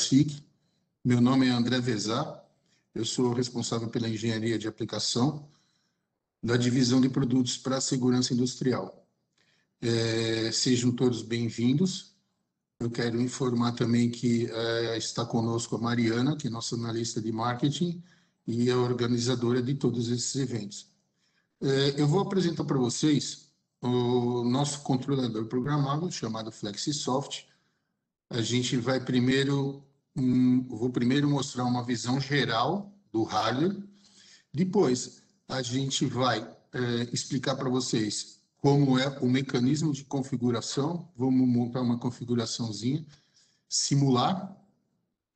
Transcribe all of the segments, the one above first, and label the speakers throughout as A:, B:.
A: SIC. Meu nome é André Vezar, eu sou responsável pela engenharia de aplicação da divisão de produtos para a segurança industrial. Sejam todos bem-vindos. Eu quero informar também que está conosco a Mariana, que é nossa analista de marketing e a organizadora de todos esses eventos. Eu vou apresentar para vocês o nosso controlador programável, chamado FlexiSoft. A gente vai vou primeiro mostrar uma visão geral do hardware, depois a gente vai explicar para vocês como é o mecanismo de configuração, vamos montar uma configuraçãozinha, simular,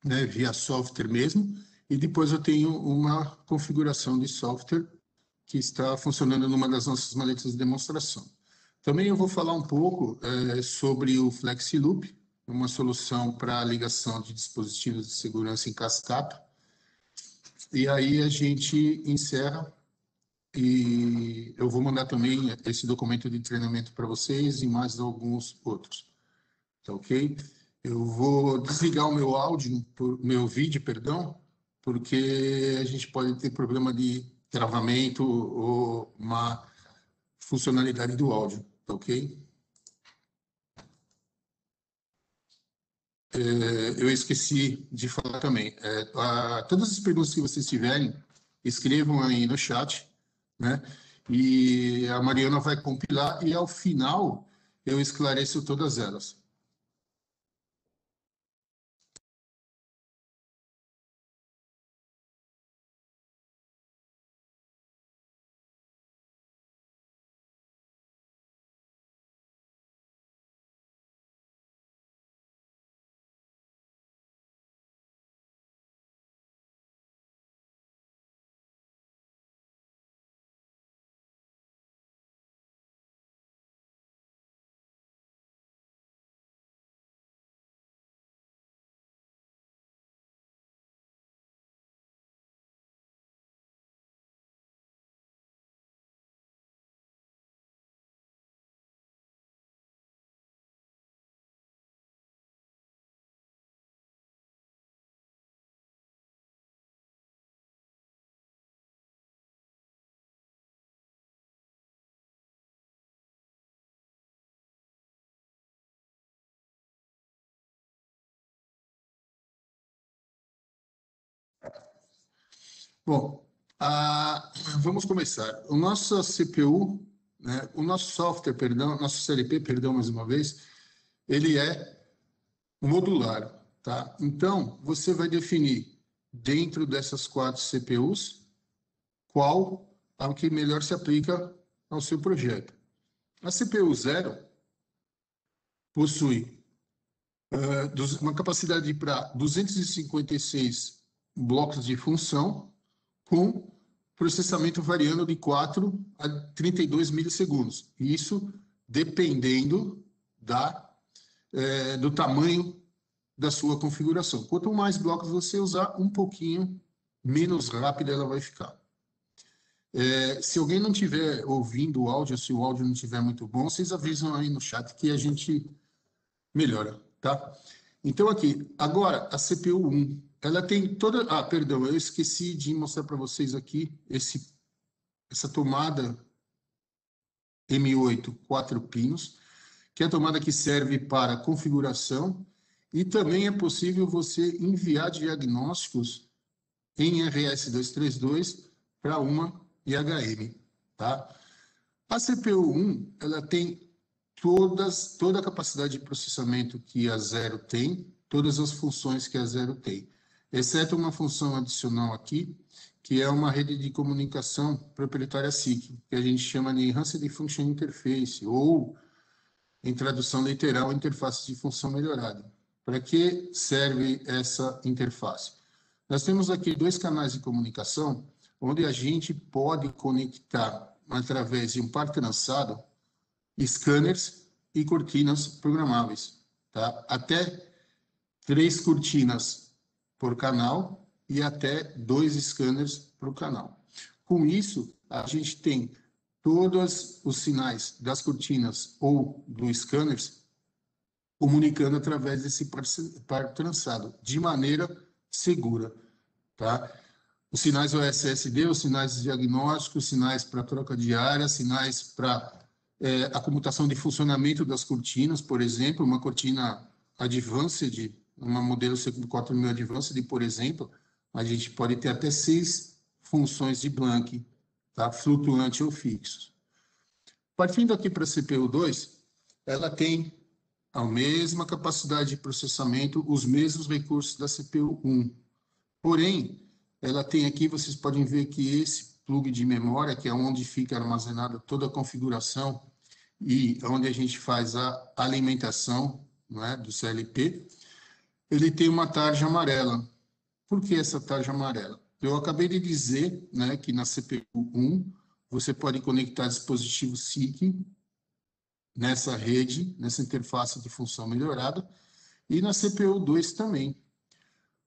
A: né, via software mesmo, e depois eu tenho uma configuração de software que está funcionando numa das nossas maletas de demonstração. Também eu vou falar um pouco sobre o FlexiLoop, uma solução para ligação de dispositivos de segurança em cascata. E aí a gente encerra e eu vou mandar também esse documento de treinamento para vocês e mais alguns outros. Tá ok? Eu vou desligar o meu vídeo, porque a gente pode ter problema de travamento ou uma funcionalidade do áudio, tá ok? Eu esqueci de falar também. Todas as perguntas que vocês tiverem, escrevam aí no chat, né? E a Mariana vai compilar e, ao final, eu esclareço todas elas. Bom, vamos começar. O nosso CPU, né, o nosso software, nosso CLP, mais uma vez, ele é modular, tá? Então, você vai definir dentro dessas 4 CPUs qual é o que melhor se aplica ao seu projeto. A CPU 0 possui uma capacidade para 256 blocos de função com processamento variando de 4 a 32 milissegundos. Isso dependendo do tamanho da sua configuração. Quanto mais blocos você usar, um pouquinho menos rápida ela vai ficar. Se alguém não estiver ouvindo o áudio, se o áudio não estiver muito bom, vocês avisam aí no chat que a gente melhora, tá? Então, aqui, agora, a CPU 1, ela tem toda... perdão, eu esqueci de mostrar para vocês aqui essa tomada M8, 4 pinos, que é a tomada que serve para configuração, e também é possível você enviar diagnósticos em RS-232 para uma IHM, tá? A CPU1, ela tem toda a capacidade de processamento que a 0 tem, todas as funções que a 0 tem, exceto uma função adicional aqui, que é uma rede de comunicação proprietária SIC, que a gente chama de Enhanced Function Interface, ou, em tradução literal, interface de função melhorada. Para que serve essa interface? Nós temos aqui 2 canais de comunicação, onde a gente pode conectar, através de um par trançado, scanners e cortinas programáveis, tá? Até 3 cortinas por canal e até 2 scanners por canal. Com isso, a gente tem todos os sinais das cortinas ou dos scanners comunicando através desse par trançado, de maneira segura, tá? Os sinais OSSD, os sinais diagnósticos, sinais para troca de área, sinais para a comutação de funcionamento das cortinas, por exemplo, uma cortina Advanced, uma modelo C4000 Advanced, por exemplo, a gente pode ter até 6 funções de Blank, tá? Flutuante ou fixo. Partindo aqui para a CPU2, ela tem a mesma capacidade de processamento, os mesmos recursos da CPU1. Porém, ela tem aqui, vocês podem ver que esse plug de memória, que é onde fica armazenada toda a configuração e onde a gente faz a alimentação, não é, do CLP, ele tem uma tarja amarela. Por que essa tarja amarela? Eu acabei de dizer, né, que na CPU1 você pode conectar dispositivo SIC nessa rede, nessa interface de função melhorada, e na CPU2 também.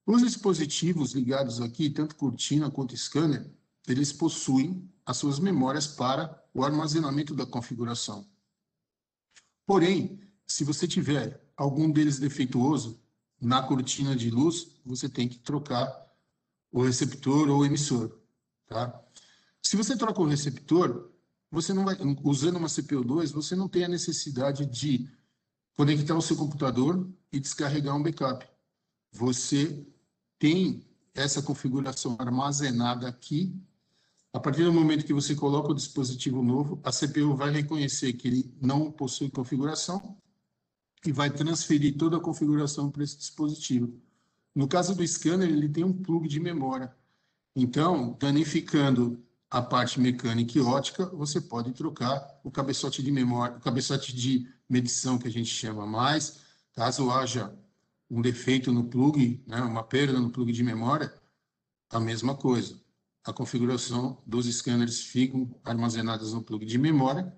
A: Os dispositivos ligados aqui, tanto cortina quanto scanner, eles possuem as suas memórias para o armazenamento da configuração. Porém, se você tiver algum deles defeituoso, na cortina de luz, você tem que trocar o receptor ou o emissor, tá? Se você troca o receptor, você não vai, usando uma CPU2, você não tem a necessidade de conectar o seu computador e descarregar um backup. Você tem essa configuração armazenada aqui. A partir do momento que você coloca o dispositivo novo, a CPU vai reconhecer que ele não possui configuração e vai transferir toda a configuração para esse dispositivo. No caso do scanner, ele tem um plug de memória. Então, danificando a parte mecânica e ótica, você pode trocar o cabeçote de memória, o cabeçote de medição, que a gente chama mais. Caso haja um defeito no plug, né, uma perda no plug de memória, a mesma coisa. A configuração dos scanners ficam armazenadas no plug de memória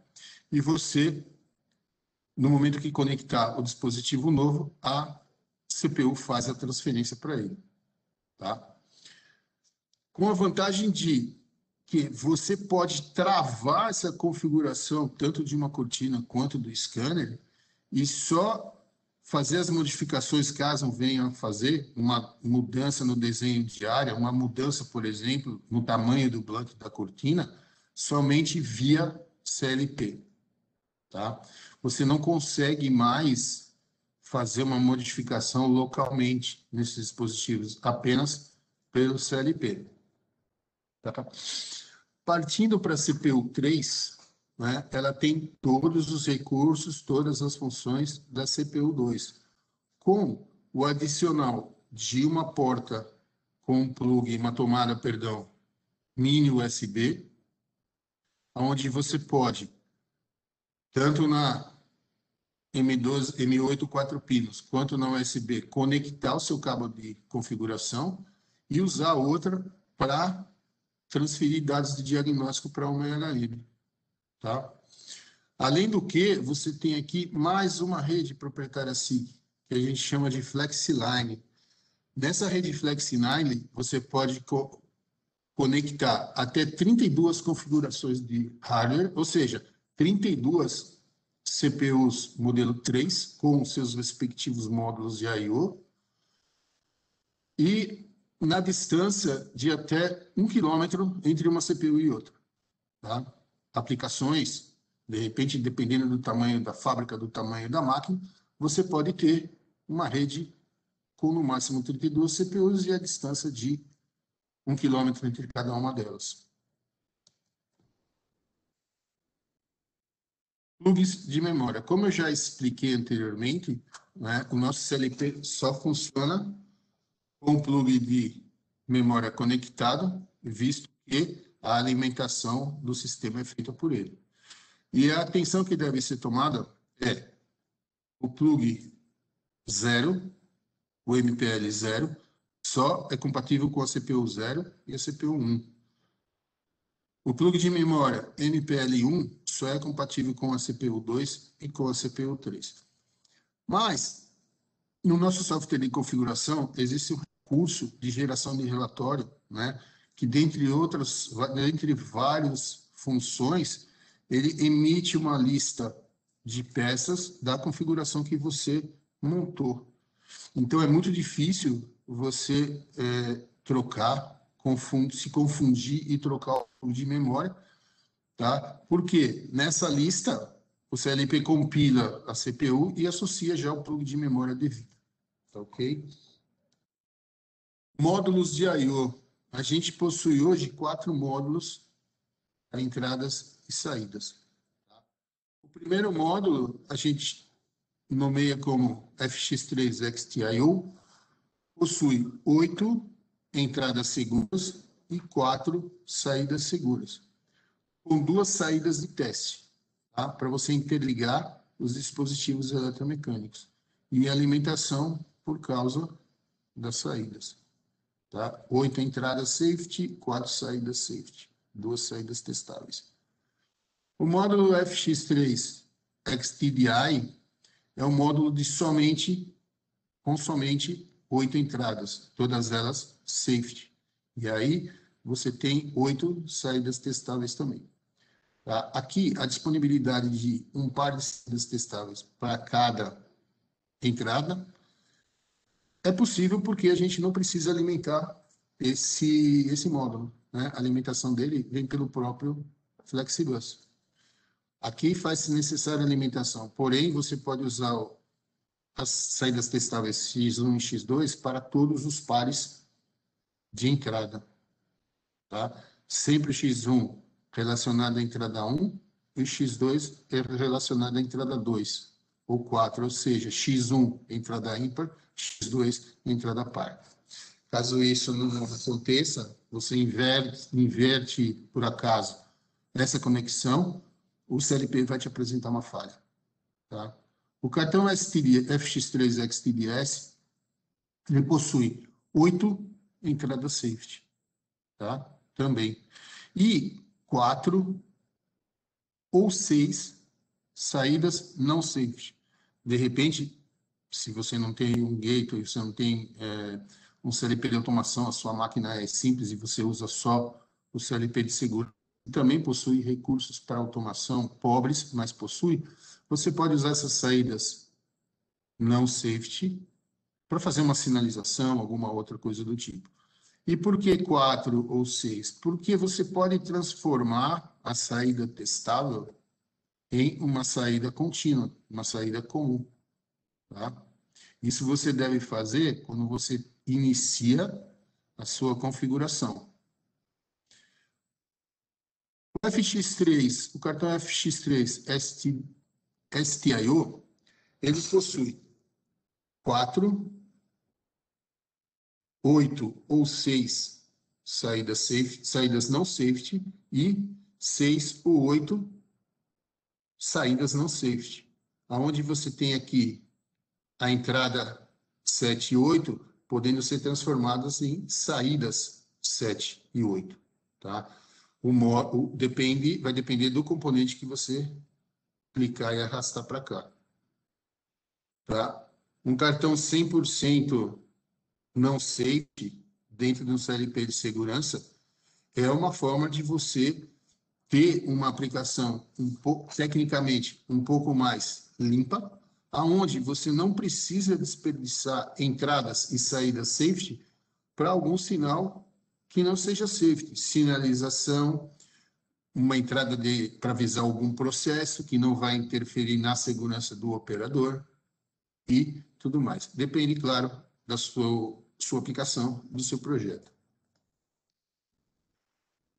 A: e você, no momento que conectar o dispositivo novo, a CPU faz a transferência para ele, tá? Com a vantagem de que você pode travar essa configuração tanto de uma cortina quanto do scanner e só fazer as modificações caso venham a fazer uma mudança no desenho de área, uma mudança, por exemplo, no tamanho do blank da cortina, somente via CLP, tá? Você não consegue mais fazer uma modificação localmente nesses dispositivos, apenas pelo CLP. Tá? Partindo para a CPU3, né, ela tem todos os recursos, todas as funções da CPU2, com o adicional de uma porta com um plug, uma tomada, perdão, mini USB, onde você pode, tanto na M12, M8 4 pinos, quanto na USB, conectar o seu cabo de configuração e usar outra para transferir dados de diagnóstico para uma HM, tá? Além do que, você tem aqui mais uma rede proprietária SIG, que a gente chama de FlexiLine. Nessa rede FlexiLine, você pode conectar até 32 configurações de hardware, ou seja, 32 CPUs modelo 3, com seus respectivos módulos de I/O, e na distância de até 1 quilômetro entre uma CPU e outra. Tá? Aplicações, de repente, dependendo do tamanho da fábrica, do tamanho da máquina, você pode ter uma rede com no máximo 32 CPUs e a distância de 1 quilômetro entre cada uma delas. Plugs de memória. Como eu já expliquei anteriormente, né, o nosso CLP só funciona com plug de memória conectado, visto que a alimentação do sistema é feita por ele. E a atenção que deve ser tomada é o plug 0, o MPL 0, só é compatível com a CPU 0 e a CPU 1. O plug de memória MPL1 só é compatível com a CPU 2 e com a CPU 3. Mas, no nosso software de configuração, existe um recurso de geração de relatório, né, que, dentre várias funções, ele emite uma lista de peças da configuração que você montou. Então, é muito difícil você trocar, se confundir e trocar o plug de memória, tá? Porque nessa lista, o CLP compila a CPU e associa já o plug de memória devido, tá ok? Módulos de I/O. A gente possui hoje 4 módulos para entradas e saídas. O primeiro módulo, a gente nomeia como FX3 XTIO, possui 8 entradas seguras e 4 saídas seguras, com 2 saídas de teste, tá? Para você interligar os dispositivos eletromecânicos e alimentação por causa das saídas. Tá? 8 entradas safety, 4 saídas safety, 2 saídas testáveis. O módulo FX3 XTDI é um módulo com somente 8 entradas, todas elas safety. E aí você tem 8 saídas testáveis também. Tá? Aqui, a disponibilidade de um par de saídas testáveis para cada entrada é possível porque a gente não precisa alimentar esse módulo, né? A alimentação dele vem pelo próprio Flexibus. Aqui faz-se necessária alimentação, porém, você pode usar as saídas testáveis X1 e X2 para todos os pares de entrada, tá? Sempre o X1 relacionado à entrada 1 e o X2 é relacionado à entrada 2 ou 4, ou seja, X1 entrada ímpar, X2 entrada par. Caso isso não aconteça, você inverte por acaso essa conexão, o CLP vai te apresentar uma falha. Tá? O cartão FX3 XTDS ele possui 8 entradas safety, tá? Também. E 4 ou 6 saídas não safety. De repente, se você não tem um gateway, você não tem um CLP de automação, a sua máquina é simples e você usa só o CLP de seguro, também possui recursos para automação pobres, mas possui, você pode usar essas saídas não safety para fazer uma sinalização, alguma outra coisa do tipo. E por que 4 ou 6? Porque você pode transformar a saída testável em uma saída contínua, uma saída comum. Tá? Isso você deve fazer quando você inicia a sua configuração. O FX3, o cartão FX3 STIO, ele possui 4, 8 ou 6 saídas não safety e 6 ou 8 saídas não safety. Aonde você tem aqui a entrada 7 e 8 podendo ser transformadas em saídas 7 e 8. Tá? Vai depender do componente que você clicar e arrastar para cá. Tá? Um cartão 100% não safety dentro de um CLP de segurança é uma forma de você ter uma aplicação tecnicamente um pouco mais limpa, aonde você não precisa desperdiçar entradas e saídas safety para algum sinal que não seja safety, sinalização, uma entrada para avisar algum processo que não vai interferir na segurança do operador e tudo mais. Depende, claro, da sua aplicação, do seu projeto.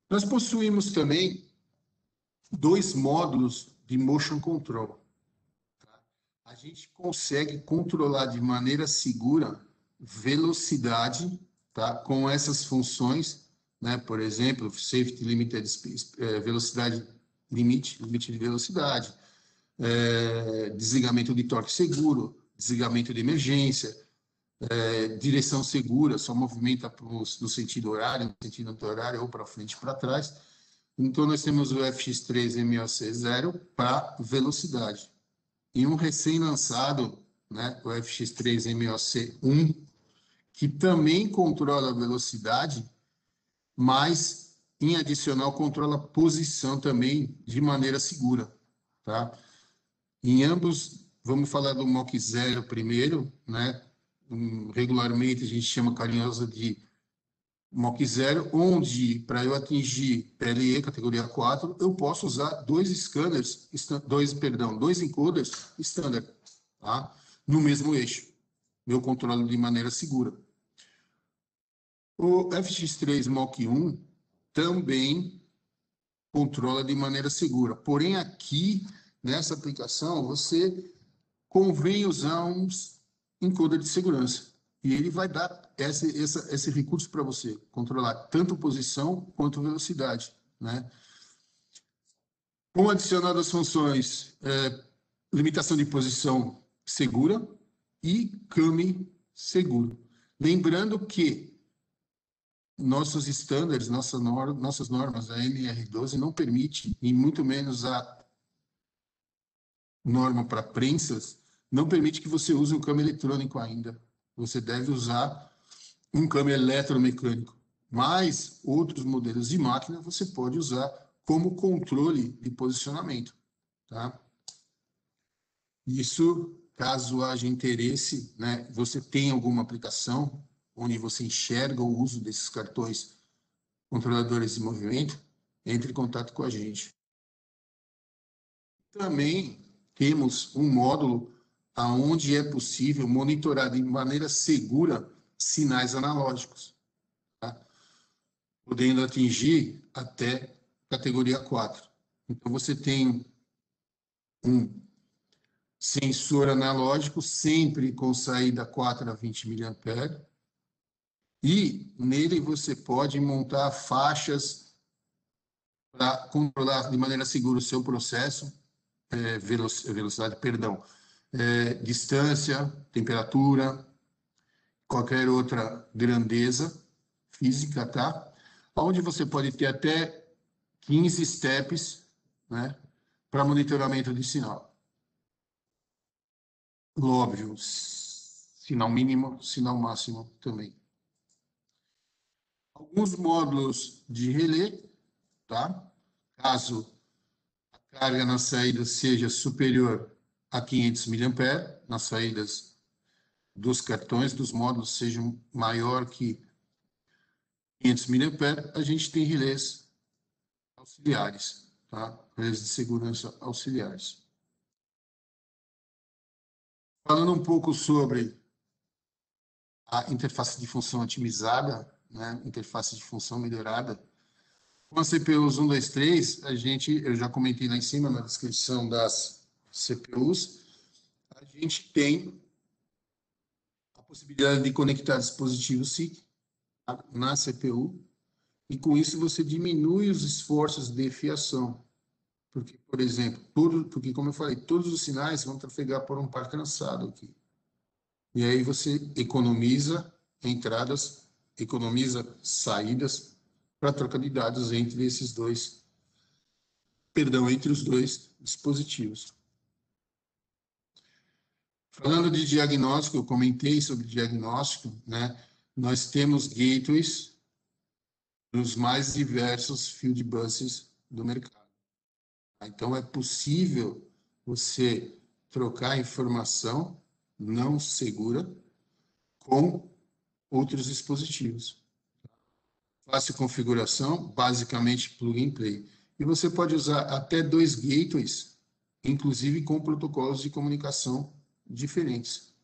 A: Nós possuímos também 2 módulos de motion control. Tá? A gente consegue controlar de maneira segura velocidade, tá? Com essas funções, né? Por exemplo, safety limited velocidade limite de velocidade, desligamento de torque seguro, desligamento de emergência, direção segura, só movimenta no sentido horário, no sentido anti-horário ou para frente e para trás. Então, nós temos o FX3 MOC0 para velocidade. E um recém-lançado, né, o FX3 MOC1, que também controla a velocidade, mas, em adicional, controla a posição também de maneira segura. Tá? Em ambos Vamos falar do MOC 0 primeiro, né? Regularmente a gente chama carinhosa de MOC 0, onde, para eu atingir PLE, categoria 4, eu posso usar dois encoders standard, tá? No mesmo eixo. Eu controlo de maneira segura. O FX3 MOC 1 também controla de maneira segura. Porém, aqui, nessa aplicação, você convém usar uns encoder de segurança. E ele vai dar esse recurso para você controlar tanto posição quanto velocidade, né? Com adicionado as funções limitação de posição segura e CAMI seguro. Lembrando que nossos estándares, nossas normas, a NR12 não permite, e muito menos a norma para prensas, não permite que você use um câmbio eletrônico ainda. Você deve usar um câmbio eletromecânico. Mas outros modelos de máquina você pode usar como controle de posicionamento, tá? Isso, caso haja interesse, né, você tem alguma aplicação onde você enxerga o uso desses cartões controladores de movimento, entre em contato com a gente. Também temos um módulo onde é possível monitorar de maneira segura sinais analógicos, tá? Podendo atingir até categoria 4. Então, você tem um sensor analógico, sempre com saída 4 a 20 mA, e nele você pode montar faixas para controlar de maneira segura o seu processo, velocidade, perdão, distância, temperatura, qualquer outra grandeza física, tá? Onde você pode ter até 15 steps, né, para monitoramento de sinal. Óbvio, sinal mínimo, sinal máximo também. Alguns módulos de relé, tá? Caso a carga na saída seja superior a 500 mA, nas saídas dos cartões, dos módulos sejam maior que 500 mA, a gente tem relés auxiliares, tá? Relés de segurança auxiliares. Falando um pouco sobre a interface de função otimizada, né? Interface de função melhorada. Com a CPUs 1, 2, 3, eu já comentei lá em cima na descrição das CPUs, a gente tem a possibilidade de conectar dispositivos SIC na CPU, e com isso você diminui os esforços de fiação. Porque, por exemplo, como eu falei, todos os sinais vão trafegar por um par trançado aqui. E aí você economiza entradas, economiza saídas para troca de dados entre entre os dois dispositivos. Falando de diagnóstico, eu comentei sobre diagnóstico, né? Nós temos gateways dos mais diversos field buses do mercado. Então, é possível você trocar informação não segura com outros dispositivos. Fácil configuração, basicamente plug and play. E você pode usar até 2 gateways, inclusive com protocolos de comunicação diferentes,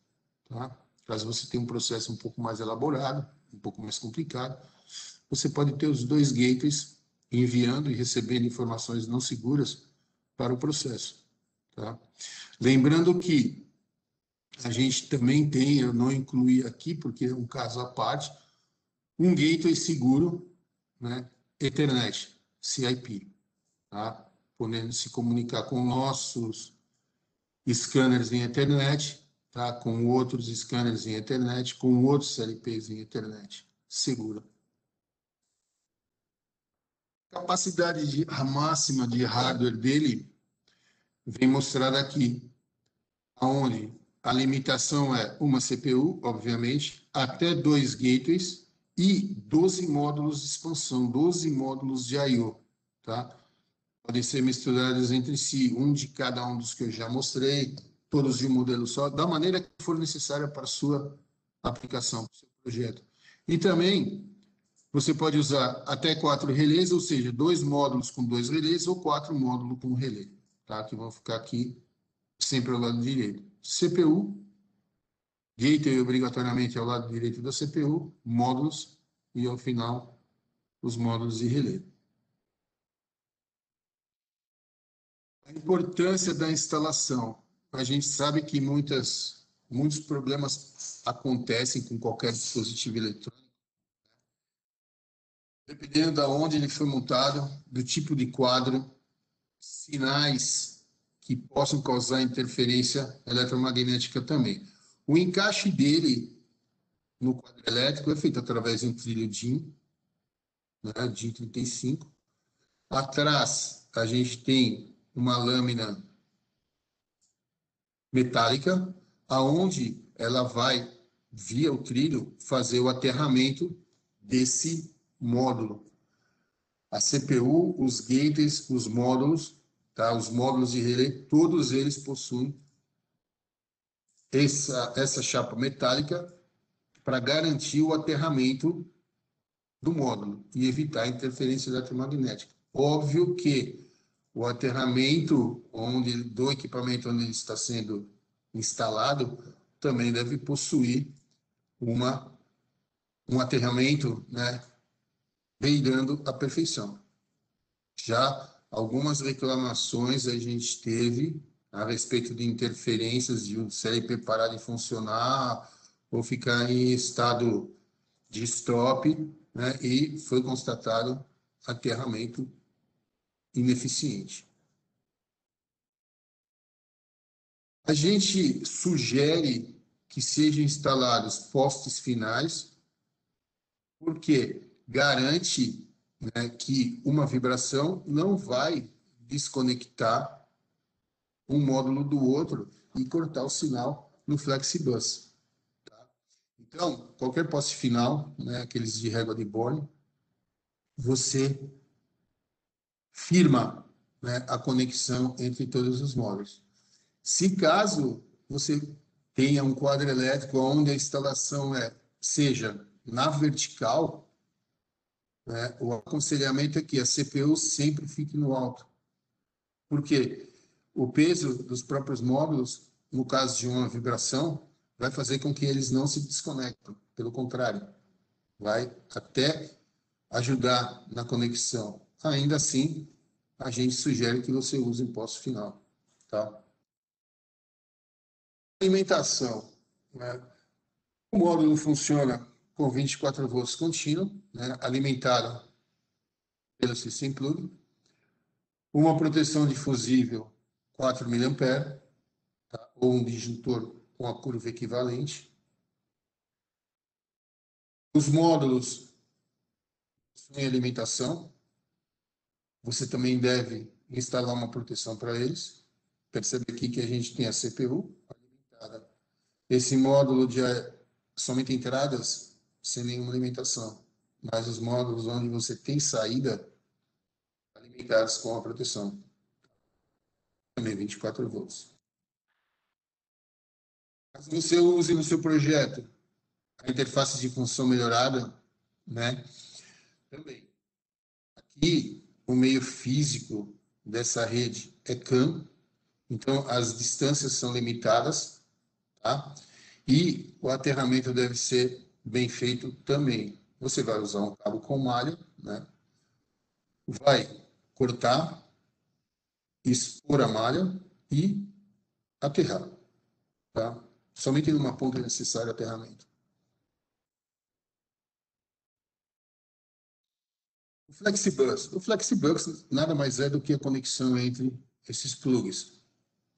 A: tá? Caso você tenha um processo um pouco mais elaborado, um pouco mais complicado, você pode ter os 2 gateways enviando e recebendo informações não seguras para o processo, tá? Lembrando que a gente também tem, eu não incluí aqui porque é um caso à parte, um gateway seguro, né? Ethernet, CIP, tá? Podendo se comunicar com nossos scanners em Ethernet, tá? Com outros scanners em Ethernet, com outros CLPs em Ethernet, segura. Capacidade máxima de hardware dele vem mostrada aqui, onde a limitação é uma CPU, obviamente, até 2 gateways e 12 módulos de expansão, 12 módulos de I/O, tá? Podem ser misturados entre si, um de cada um dos que eu já mostrei, todos de um modelo só, da maneira que for necessária para a sua aplicação, para o seu projeto. E também você pode usar até 4 relés, ou seja, 2 módulos com 2 relés ou 4 módulos com relé, tá? Que vão ficar aqui sempre ao lado direito. CPU, gateway obrigatoriamente ao lado direito da CPU, módulos e ao final os módulos de relé. A importância da instalação. A gente sabe que muitos problemas acontecem com qualquer dispositivo eletrônico, dependendo de onde ele foi montado, do tipo de quadro, sinais que possam causar interferência eletromagnética também. O encaixe dele no quadro elétrico é feito através de um trilho DIN, né, DIN 35. Atrás, a gente tem uma lâmina metálica, aonde ela vai, via o trilho, fazer o aterramento desse módulo. A CPU, os gates, os módulos, tá? Os módulos de relé, todos eles possuem essa chapa metálica para garantir o aterramento do módulo e evitar a interferência eletromagnética. Óbvio que o aterramento do equipamento onde ele está sendo instalado também deve possuir um aterramento, né, beirando a perfeição. Já algumas reclamações a gente teve a respeito de interferências de um CLP parar de funcionar ou ficar em estado de stop, né, e foi constatado aterramento ineficiente. A gente sugere que sejam instalados postes finais, porque garante, né, que uma vibração não vai desconectar um módulo do outro e cortar o sinal no FlexiBus. Tá? Então, qualquer poste final, né, aqueles de régua de Born, você firma, né, a conexão entre todos os módulos. Se caso você tenha um quadro elétrico onde a instalação seja na vertical, né, o aconselhamento é que a CPU sempre fique no alto. Porque o peso dos próprios módulos, no caso de uma vibração, vai fazer com que eles não se desconectem. Pelo contrário, vai até ajudar na conexão. Ainda assim, a gente sugere que você use um poste final. Tá? Alimentação. Né? O módulo funciona com 24 volts contínuo, né, alimentado pelo System Plug, uma proteção de fusível 4 mA, tá, ou um disjuntor com a curva equivalente. Os módulos possuem alimentação, você também deve instalar uma proteção para eles. Percebe aqui que a gente tem a CPU alimentada. Esse módulo de somente entradas sem nenhuma alimentação, mas os módulos onde você tem saída alimentados com a proteção. Também 24 volts. Caso você use no seu projeto a interface de função melhorada, né? Também. Aqui, o meio físico dessa rede é CAN, então as distâncias são limitadas, tá? E o aterramento deve ser bem feito também. Você vai usar um cabo com malha, né? Vai cortar, expor a malha e aterrar, tá? Somente numa ponta é necessário aterramento. O FlexiBus nada mais é do que a conexão entre esses plugs.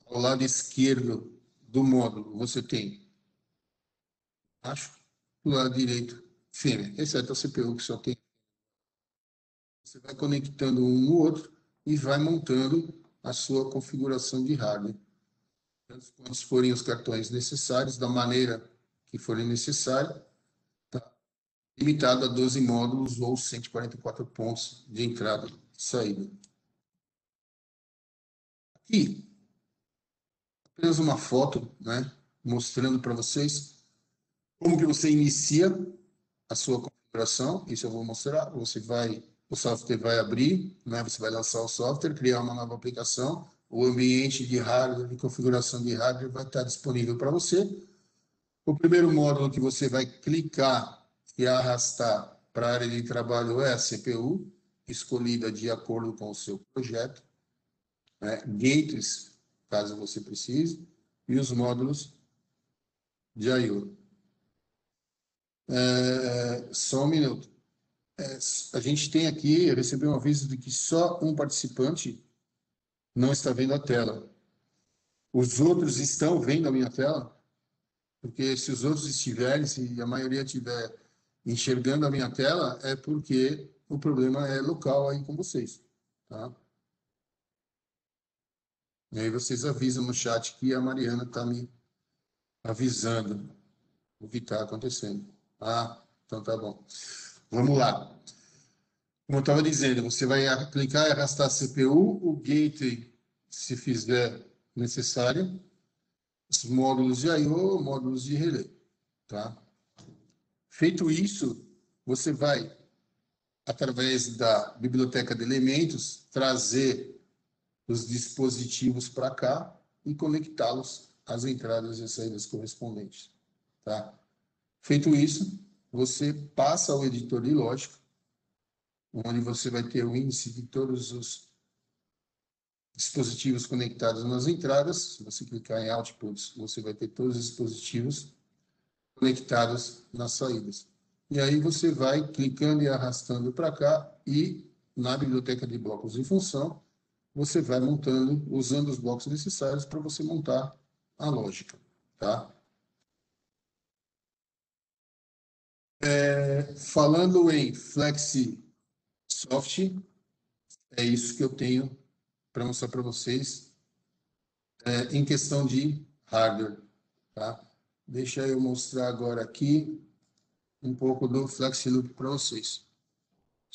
A: Ao lado esquerdo do módulo, você tem macho, do lado direito, fêmea, exceto a CPU, que só tem. Você vai conectando um no outro e vai montando a sua configuração de hardware. Tantos quantos forem os cartões necessários, da maneira que forem necessários, tá? Limitado a 12 módulos ou 144 pontos de entrada e saída. Aqui, apenas uma foto, né, mostrando para vocês como que você inicia a sua configuração. Isso eu vou mostrar. O software vai abrir, né, você vai lançar o software, criar uma nova aplicação. O ambiente de hardware, de configuração de hardware vai estar disponível para você. O primeiro módulo que você vai clicar e arrastar para a área de trabalho é a CPU, escolhida de acordo com o seu projeto, né? Gates, caso você precise, e os módulos de I/O. Só um minuto. A gente tem aqui, eu recebi um aviso de que só um participante não está vendo a tela. Os outros estão vendo a minha tela? Porque se os outros estiverem, se a maioria estiver enxergando a minha tela, é porque o problema é local aí com vocês, tá? E aí vocês avisam no chat que a Mariana está me avisando o que está acontecendo. Ah, então tá bom. Vamos lá. Como eu estava dizendo, você vai clicar e arrastar a CPU, o gateway, se fizer necessário, os módulos de I/O, módulos de relé, tá? Feito isso, você vai, através da biblioteca de elementos, trazer os dispositivos para cá e conectá-los às entradas e saídas correspondentes, tá? Feito isso, você passa ao editor de lógica, onde você vai ter o índice de todos os dispositivos conectados nas entradas. Se você clicar em Outputs, você vai ter todos os dispositivos conectados nas saídas. E aí você vai clicando e arrastando para cá e na biblioteca de blocos em função, você vai montando, usando os blocos necessários para você montar a lógica, tá? Falando em FlexiSoft, é isso que eu tenho para mostrar para vocês em questão de hardware, tá? Deixa eu mostrar agora aqui um pouco do FlexiLoop para vocês.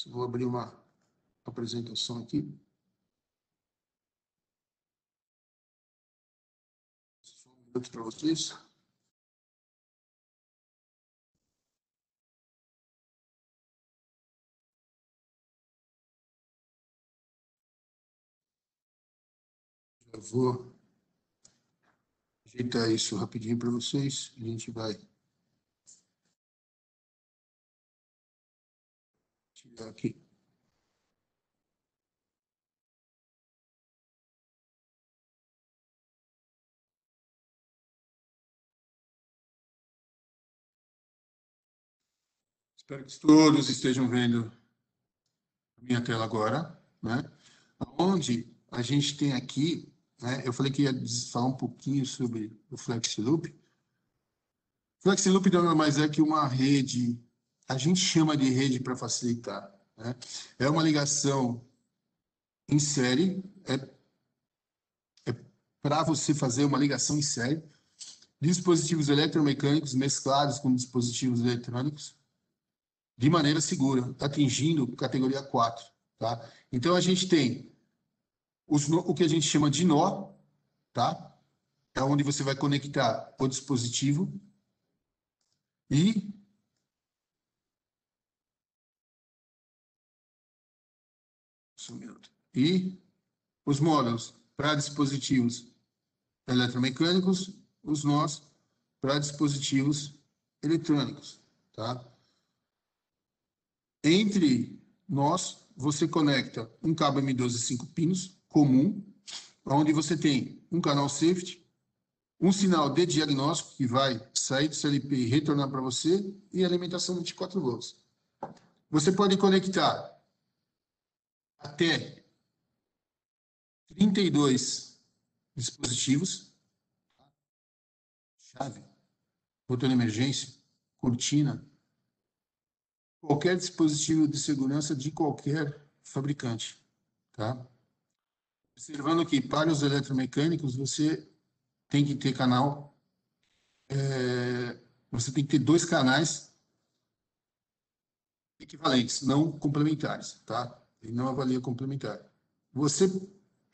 A: Vou abrir uma apresentação aqui. Só um minuto para vocês. Eu vou ajeitar isso rapidinho para vocês. A gente vai tirar aqui. Espero que todos estejam vendo a minha tela agora, né? Onde a gente tem aqui, né? Eu falei que ia falar um pouquinho sobre o FlexiLoop. FlexiLoop nada mais é que uma rede, a gente chama de rede para facilitar, né? É uma ligação em série, é para você fazer uma ligação em série, dispositivos eletromecânicos mesclados com dispositivos eletrônicos, de maneira segura, atingindo categoria 4. Tá? Então, a gente tem o que a gente chama de nó, tá? É onde você vai conectar o dispositivo e os módulos para dispositivos eletromecânicos, os nós para dispositivos eletrônicos, tá? Entre nós, você conecta um cabo M12 5 pinos comum, onde você tem um canal safety, um sinal de diagnóstico que vai sair do CLP e retornar para você e alimentação 24 volts. Você pode conectar até 32 dispositivos, chave, botão de emergência, cortina, qualquer dispositivo de segurança de qualquer fabricante, tá? Observando que para os eletromecânicos você tem que ter canal, você tem que ter 2 canais equivalentes, não complementares, tá? Ele não avalia complementar. Você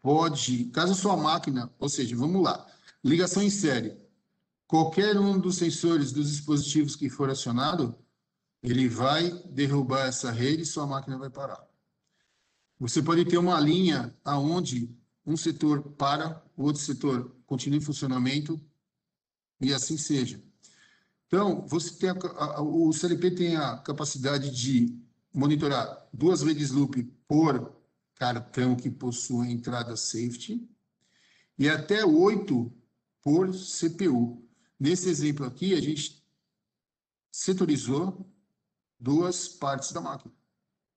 A: pode, caso a sua máquina, ou seja, vamos lá, Ligação em série. Qualquer um dos sensores dos dispositivos que for acionado, ele vai derrubar essa rede e sua máquina vai parar. Você pode ter uma linha aonde um setor para, o outro setor continua em funcionamento e assim seja. Então, você tem o CLP tem a capacidade de monitorar 2 redes loop por cartão que possui entrada safety e até 8 por CPU. Nesse exemplo aqui, a gente setorizou 2 partes da máquina,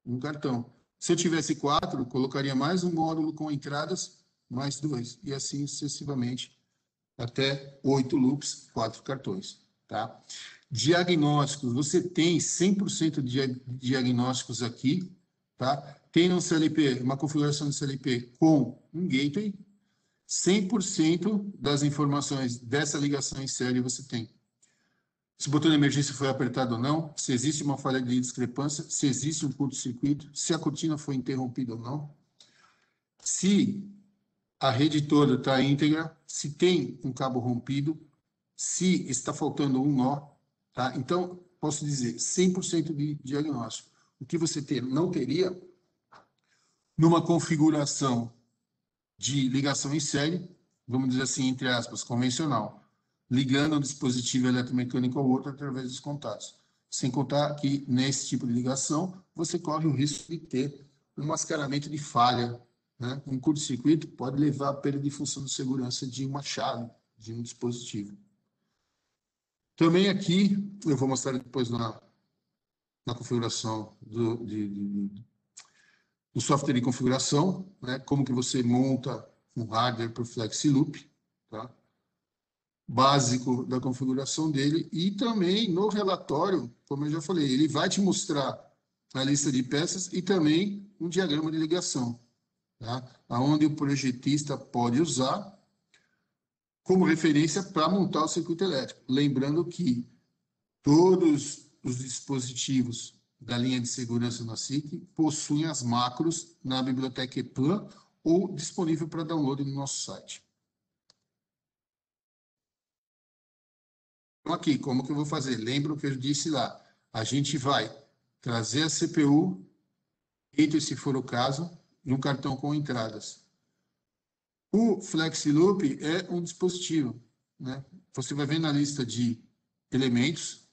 A: um cartão. Se eu tivesse 4, colocaria mais um módulo com entradas, mais 2, e assim sucessivamente, até 8 loops, 4 cartões. Tá? Diagnósticos, você tem 100% de diagnósticos aqui, tá? Tem um CLP, uma configuração de CLP com um gateway, 100% das informações dessa ligação em série você tem. Se o botão de emergência foi apertado ou não, se existe uma falha de discrepância, se existe um curto-circuito, se a cortina foi interrompida ou não, se a rede toda está íntegra, se tem um cabo rompido, se está faltando um nó, tá? Então, posso dizer, 100% de diagnóstico. O que você não teria numa configuração de ligação em série, vamos dizer assim, entre aspas, convencional, ligando um dispositivo eletromecânico ao outro através dos contatos. Sem contar que, nesse tipo de ligação, você corre o risco de ter um mascaramento de falha, né? Um curto-circuito pode levar à perda de função de segurança de uma chave, de um dispositivo. Também aqui, eu vou mostrar depois na configuração do software de configuração, né? Como que você monta um hardware para o FlexiLoop, tá? Básico da configuração dele, e também no relatório, como eu já falei, ele vai te mostrar a lista de peças e também um diagrama de ligação, tá? Onde o projetista pode usar como referência para montar o circuito elétrico. Lembrando que todos os dispositivos da linha de segurança na SIC possuem as macros na biblioteca EPLAN ou disponível para download no nosso site. Então, aqui, como que eu vou fazer? Lembra o que eu disse lá? A gente vai trazer a CPU, entre se for o caso, num cartão com entradas. O FlexiLoop é um dispositivo, né? Você vai ver na lista de elementos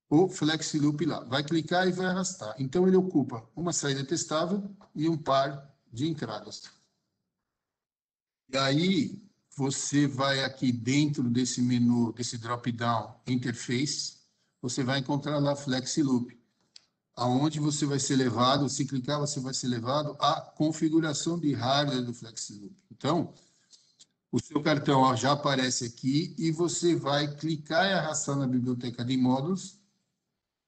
A: o FlexiLoop lá. Vai clicar e vai arrastar. Então, ele ocupa uma saída testável e um par de entradas. E aí, você vai aqui dentro desse menu, desse drop-down Interface, você vai encontrar lá FlexiLoop, aonde você vai ser levado, se clicar, você vai ser levado à configuração de hardware do FlexiLoop. Então, o seu cartão ó, já aparece aqui e você vai clicar e arrastar na biblioteca de módulos,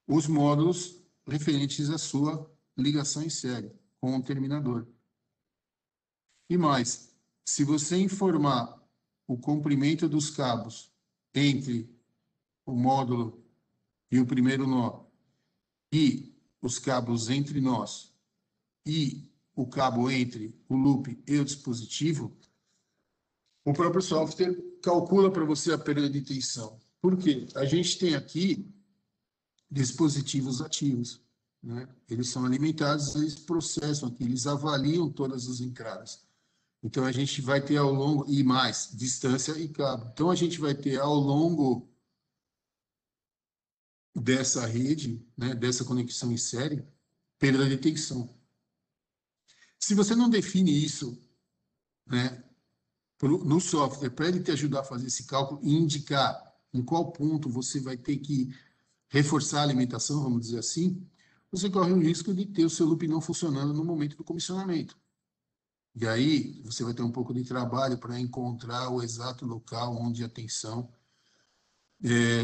A: os módulos referentes à sua ligação em série com o terminador. E mais, se você informar o comprimento dos cabos entre o módulo e o primeiro nó e os cabos entre nós e o cabo entre o loop e o dispositivo, o próprio software calcula para você a perda de tensão. Por quê? A gente tem aqui dispositivos ativos, né? Eles são alimentados, eles processam aqui, eles avaliam todas as entradas. Então, a gente vai ter ao longo, e mais, distância e cabo. Então, a gente vai ter ao longo dessa rede, né, dessa conexão em série, perda de tensão. Se você não define isso, né, no software, para ele te ajudar a fazer esse cálculo e indicar em qual ponto você vai ter que reforçar a alimentação, vamos dizer assim, você corre o risco de ter o seu loop não funcionando no momento do comissionamento. E aí você vai ter um pouco de trabalho para encontrar o exato local onde a tensão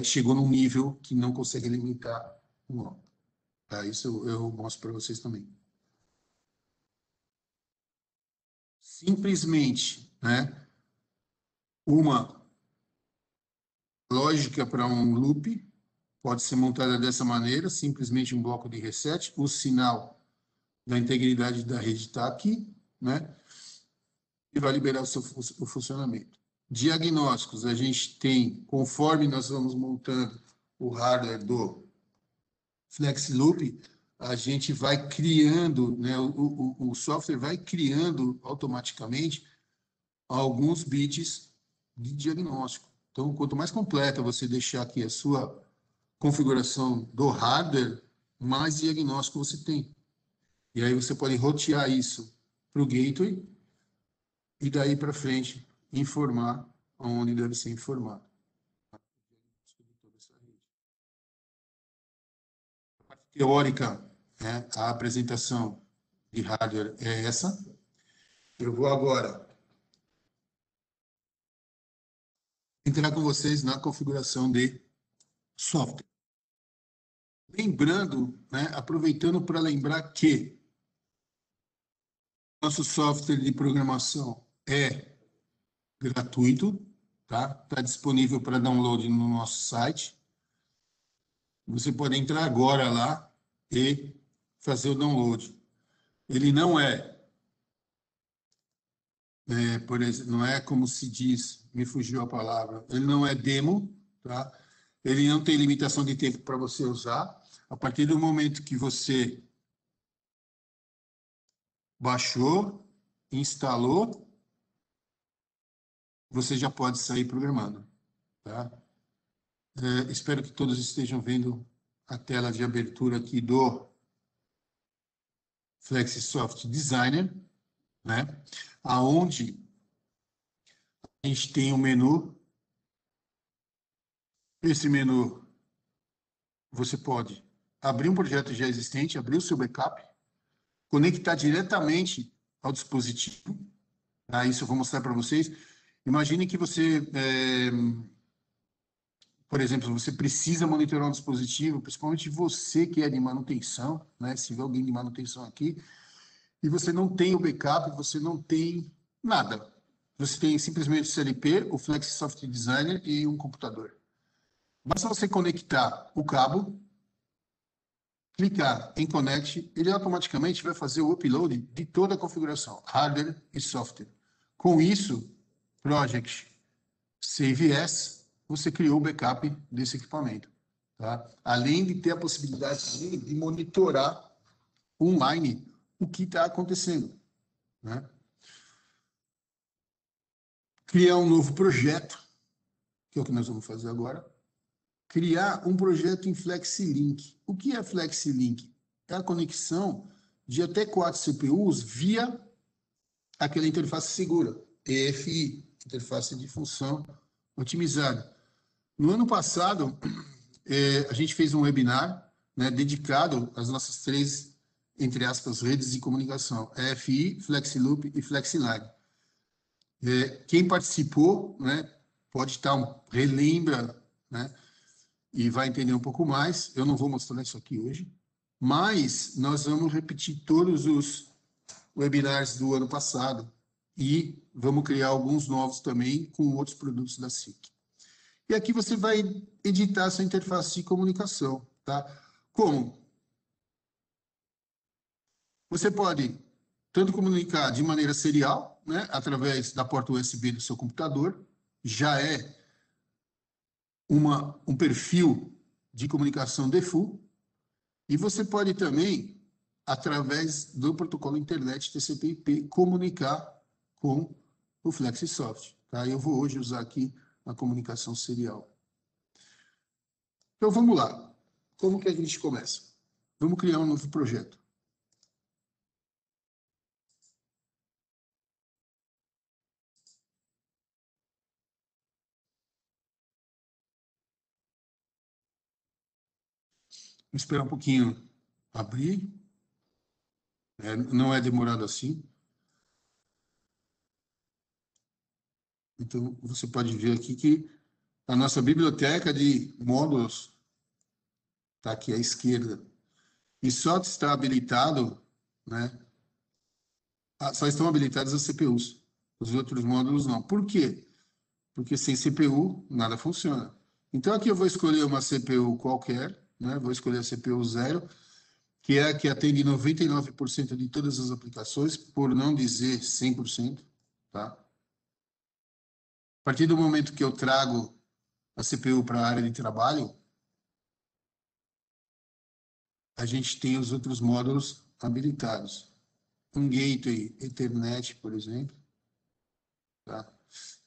A: chegou num nível que não consegue limitar o nó. Tá? Isso eu mostro para vocês também. Simplesmente, né, uma lógica para um loop pode ser montada dessa maneira, simplesmente um bloco de reset, o sinal da integridade da rede está aqui, né, e vai liberar o funcionamento. Diagnósticos, a gente tem, conforme nós vamos montando o hardware do FlexiLoop, a gente vai criando, né, o software vai criando automaticamente alguns bits de diagnóstico. Então, quanto mais completa você deixar aqui a sua configuração do hardware, mais diagnóstico você tem. E aí você pode rotear isso para o gateway e daí para frente informar onde deve ser informado. A parte teórica, né, a apresentação de hardware é essa. Eu vou agora entrar com vocês na configuração de software. Lembrando, né, aproveitando para lembrar que nosso software de programação é gratuito, tá? Está disponível para download no nosso site. Você pode entrar agora lá e fazer o download. Ele não por exemplo, não é como se diz, me fugiu a palavra, ele não é demo, tá? Ele não tem limitação de tempo para você usar. A partir do momento que você baixou, instalou, você já pode sair programando, tá? Espero que todos estejam vendo a tela de abertura aqui do Flexisoft Designer, né? Aonde a gente tem um menu. Esse menu, você pode abrir um projeto já existente, abrir o seu backup, conectar diretamente ao dispositivo. Tá? Isso eu vou mostrar para vocês. Imagine que você, por exemplo, você precisa monitorar um dispositivo, principalmente você que é de manutenção, né? Se tiver alguém de manutenção aqui, e você não tem o backup, você não tem nada. Você tem simplesmente o CLP, o Flexisoft Designer e um computador. Basta você conectar o cabo, clicar em Connect, ele automaticamente vai fazer o upload de toda a configuração, hardware e software. Com isso, Project Save As, você criou o backup desse equipamento. Tá? Além de ter a possibilidade de monitorar online o que está acontecendo. Né? Criar um novo projeto, que é o que nós vamos fazer agora. Criar um projeto em FlexiLink. O que é FlexiLink? É a conexão de até 4 CPUs via aquela interface segura, EFI, interface de função otimizada. No ano passado, a gente fez um webinar, né, dedicado às nossas três, entre aspas, redes de comunicação, EFI, FlexiLoop e FlexiLine. Quem participou, né, pode estar, relembra, né, e vai entender um pouco mais. Eu não vou mostrar isso aqui hoje, mas nós vamos repetir todos os webinars do ano passado e vamos criar alguns novos também com outros produtos da SIC. E aqui você vai editar essa interface de comunicação, tá? Como? Você pode tanto comunicar de maneira serial, né, através da porta USB do seu computador, já é um perfil de comunicação default, e você pode também, através do protocolo internet TCP/IP, comunicar com o Flexisoft. Tá? Eu vou hoje usar aqui a comunicação serial. Então, vamos lá. Como que a gente começa? Vamos criar um novo projeto. Vou esperar um pouquinho abrir. Não é demorado assim. Então, você pode ver aqui que a nossa biblioteca de módulos está aqui à esquerda. E só está habilitado, né? Só estão habilitados as CPUs. Os outros módulos não. Por quê? Porque sem CPU nada funciona. Então aqui eu vou escolher uma CPU qualquer, né? Vou escolher a CPU 0, que é a que atende 99% de todas as aplicações, por não dizer 100%, tá? partir do momento que eu trago a CPU para a área de trabalho, a gente tem os outros módulos habilitados. Um gateway Ethernet, por exemplo. Tá?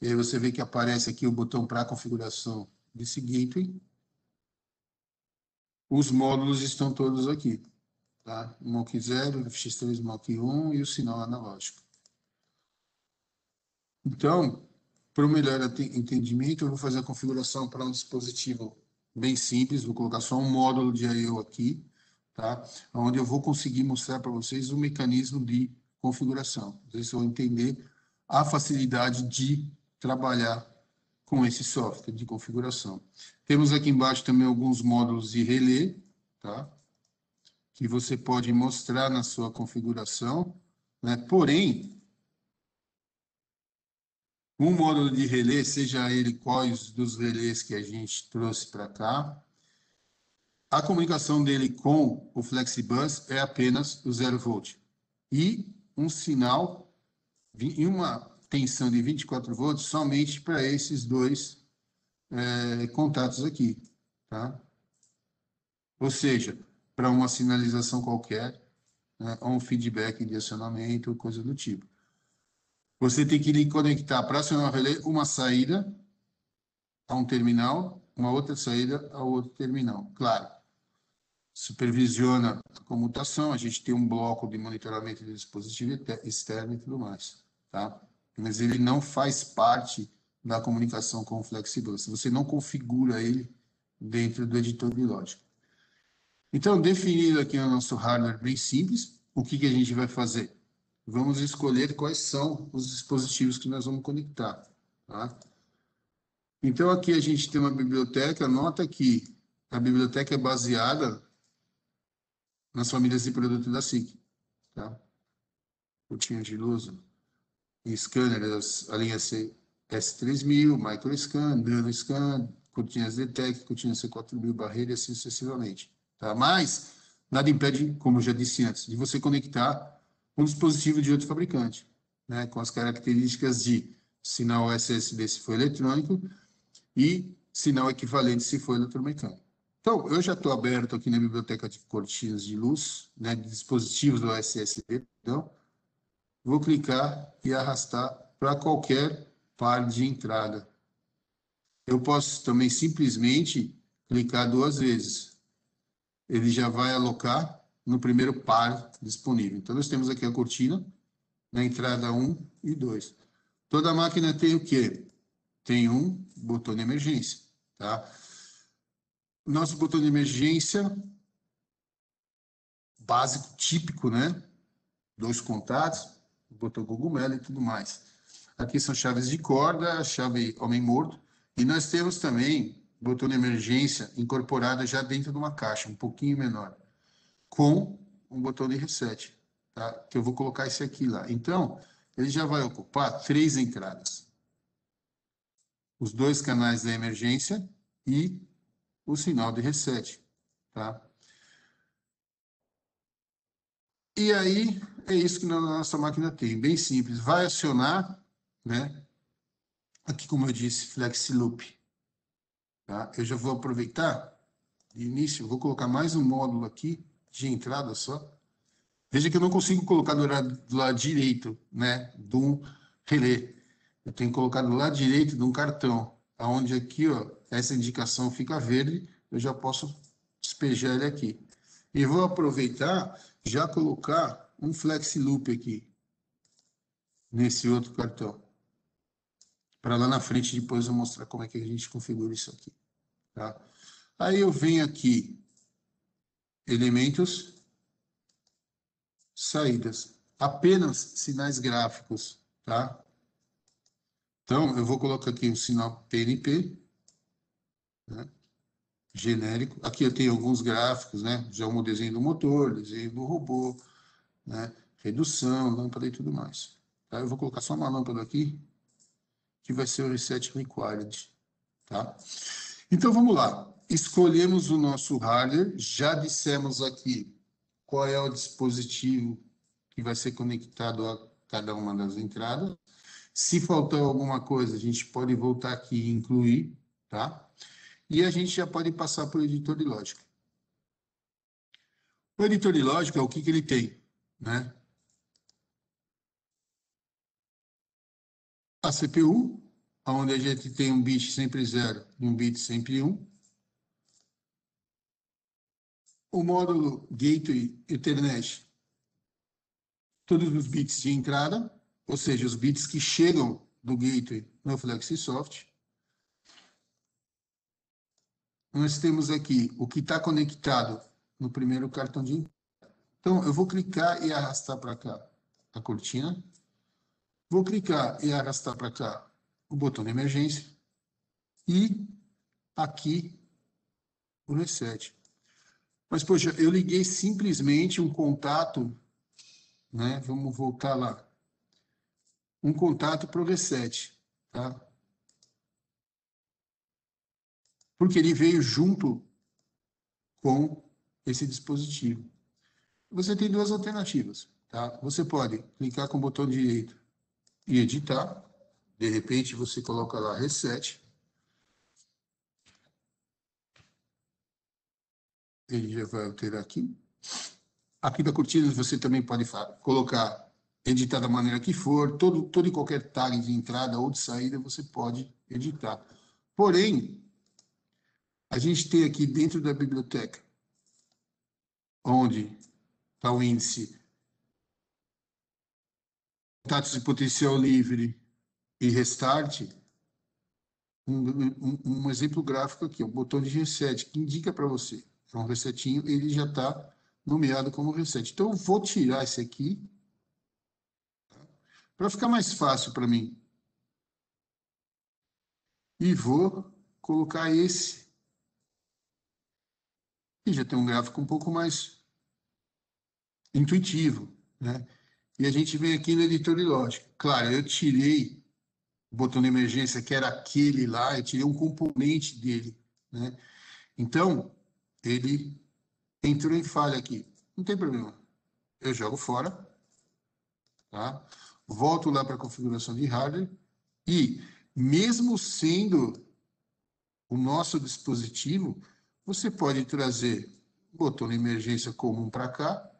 A: E aí você vê que aparece aqui o botão para configuração desse gateway. Os módulos estão todos aqui. Tá? MOC 0, X3 MOC 1 e o sinal analógico. Então, para o melhor entendimento, eu vou fazer a configuração para um dispositivo bem simples. Vou colocar só um módulo de I/O aqui, tá? Onde eu vou conseguir mostrar para vocês o mecanismo de configuração. Vocês vão entender a facilidade de trabalhar com esse software de configuração. Temos aqui embaixo também alguns módulos de relé, tá? Que você pode mostrar na sua configuração, né? Porém, um módulo de relé, seja ele quais dos relés que a gente trouxe para cá, a comunicação dele com o FlexiBus é apenas o 0 volt. E um sinal em uma tensão de 24 volts somente para esses dois contatos aqui, tá? Ou seja, para uma sinalização qualquer, né, ou um feedback de acionamento, coisa do tipo. Você tem que conectar para acionar o relé uma saída a um terminal, uma outra saída a outro terminal. Claro, supervisiona a comutação, a gente tem um bloco de monitoramento de dispositivo externo e tudo mais, tá? Mas ele não faz parte da comunicação com o FlexiBus. Você não configura ele dentro do editor de lógica. Então, definido aqui o nosso hardware bem simples, o que a gente vai fazer? Vamos escolher quais são os dispositivos que nós vamos conectar, tá? Então, aqui a gente tem uma biblioteca. Nota que a biblioteca é baseada nas famílias de produto da SICK, tá? Cortina de luz, e scanner, a linha S3000, MicroScan, NanoScan, cortinas DTEC, cortina C4000, barreira, e assim sucessivamente, tá? Mas nada impede, como eu já disse antes, de você conectar um dispositivo de outro fabricante, né? Com as características de sinal SSD se for eletrônico e sinal equivalente se for eletromecânico. Então, eu já estou aberto aqui na biblioteca de cortinas de luz, né, de dispositivos do SSD. Então, vou clicar e arrastar para qualquer par de entrada. Eu posso também simplesmente clicar 2 vezes. Ele já vai alocar no primeiro par disponível. Então, nós temos aqui a cortina, na entrada 1 e 2. Toda máquina tem o quê? Tem um botão de emergência, tá? Nosso botão de emergência básico, típico, né? 2 contatos, botão cogumelo e tudo mais. Aqui são chaves de corda, chave homem-morto. E nós temos também botão de emergência incorporado já dentro de uma caixa, um pouquinho menor, com um botão de reset, tá? Que eu vou colocar esse aqui lá. Então, ele já vai ocupar 3 entradas. Os 2 canais da emergência e o sinal de reset, tá? E aí, é isso que na nossa máquina tem, bem simples. Vai acionar, né? Aqui, como eu disse, Flex Loop, tá? Eu já vou aproveitar, de início, vou colocar mais um módulo aqui, de entrada só. Veja que eu não consigo colocar do lado direito, né? De um relé. Eu tenho que colocar do lado direito de um cartão, aonde aqui, ó, essa indicação fica verde, eu já posso despejar ele aqui. E vou aproveitar, já colocar um Flex Loop aqui, nesse outro cartão. Para lá na frente, depois eu mostrar como é que a gente configura isso aqui, tá? Aí eu venho aqui, elementos, saídas, apenas sinais gráficos, tá? Então, eu vou colocar aqui um sinal PNP, né? Genérico. Aqui eu tenho alguns gráficos, né? Já um desenho do motor, desenho do robô, né? Redução, lâmpada e tudo mais. Tá? Eu vou colocar só uma lâmpada aqui, que vai ser o Reset Required, tá? Então, vamos lá. Escolhemos o nosso hardware, já dissemos aqui qual é o dispositivo que vai ser conectado a cada uma das entradas. Se faltar alguma coisa, a gente pode voltar aqui e incluir, tá? E a gente já pode passar para o editor de lógica. O editor de lógica, o que ele tem, né? A CPU, onde a gente tem um bit sempre 0 e um bit sempre 1. O módulo Gateway Ethernet, todos os bits de entrada, ou seja, os bits que chegam do Gateway no FlexiSoft. Nós temos aqui o que está conectado no primeiro cartão de entrada. Então, eu vou clicar e arrastar para cá a cortina. Vou clicar e arrastar para cá o botão de emergência. E aqui o reset. Mas, poxa, eu liguei simplesmente um contato, né? Vamos voltar lá. Um contato para o reset, tá? Porque ele veio junto com esse dispositivo. Você tem duas alternativas, tá? Você pode clicar com o botão direito e editar. De repente, você coloca lá reset. Ele já vai alterar aqui. Aqui da cortina você também pode colocar, editar da maneira que for, todo e qualquer tag de entrada ou de saída você pode editar. Porém, a gente tem aqui dentro da biblioteca, onde está o índice contatos de potencial livre e restart, um exemplo gráfico aqui, o botão de reset, que indica para você, é um resetinho, ele já está nomeado como reset. Então, eu vou tirar esse aqui, para ficar mais fácil para mim. E vou colocar esse, que já tem um gráfico um pouco mais intuitivo, né? E a gente vem aqui no editor de lógica. Claro, eu tirei o botão de emergência, que era aquele lá, eu tirei um componente dele, né? Então, ele entrou em falha aqui. Não tem problema. Eu jogo fora, tá? Volto lá para a configuração de hardware e, mesmo sendo o nosso dispositivo, você pode trazer o botão de emergência comum para cá,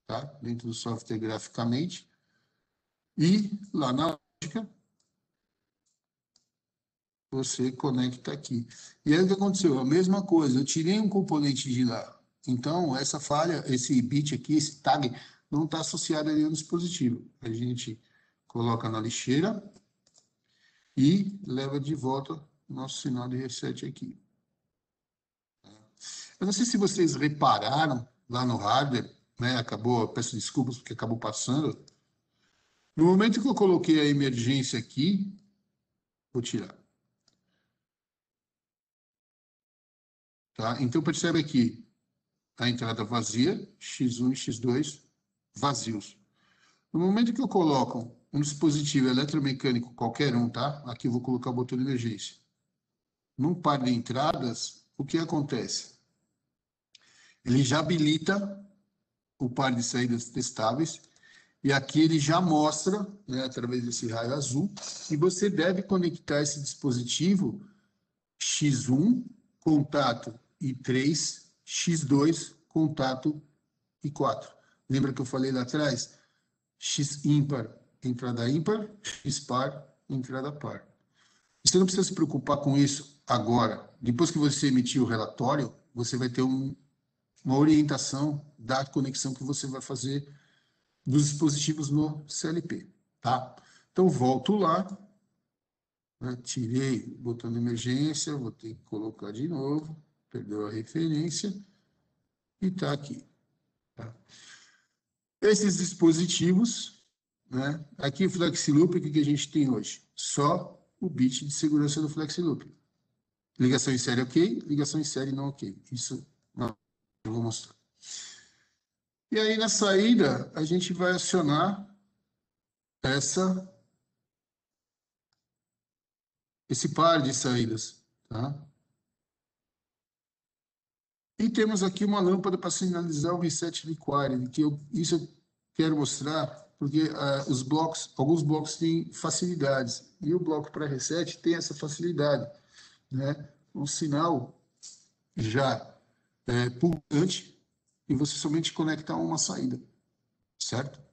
A: tá? Dentro do software graficamente, e lá na lógica você conecta aqui. E aí o que aconteceu? A mesma coisa, eu tirei um componente de lá. Então, essa falha, esse bit aqui, esse tag, não está associado a nenhum dispositivo. A gente coloca na lixeira e leva de volta o nosso sinal de reset aqui. Eu não sei se vocês repararam lá no hardware, né? Peço desculpas porque acabou passando. No momento que eu coloquei a emergência aqui, vou tirar. Tá? Então, percebe aqui a entrada vazia, X1 e X2 vazios. No momento que eu coloco um dispositivo eletromecânico qualquer um, tá? Aqui eu vou colocar o botão de emergência. Num par de entradas, o que acontece? Ele já habilita o par de saídas testáveis e aqui ele já mostra, né, através desse raio azul, que você deve conectar esse dispositivo X1, contato I3, X2, contato I4. Lembra que eu falei lá atrás? X ímpar, entrada ímpar, X par, entrada par. Você não precisa se preocupar com isso agora. Depois que você emitir o relatório, você vai ter uma orientação da conexão que você vai fazer dos dispositivos no CLP, tá? Então, volto lá, né? Tirei o botão de emergência, vou ter que colocar de novo, perdeu a referência, e está aqui. Tá? Esses dispositivos, né? Aqui o FlexiLoop, o que a gente tem hoje? Só o bit de segurança do FlexiLoop. Ligação em série ok, ligação em série não ok. Isso não, eu vou mostrar. E aí na saída a gente vai acionar esse par de saídas, tá? E temos aqui uma lâmpada para sinalizar o reset required, isso eu quero mostrar Porque alguns blocos têm facilidades, e o bloco para reset tem essa facilidade, né? Um sinal já pulsante, e você somente conecta uma saída, certo?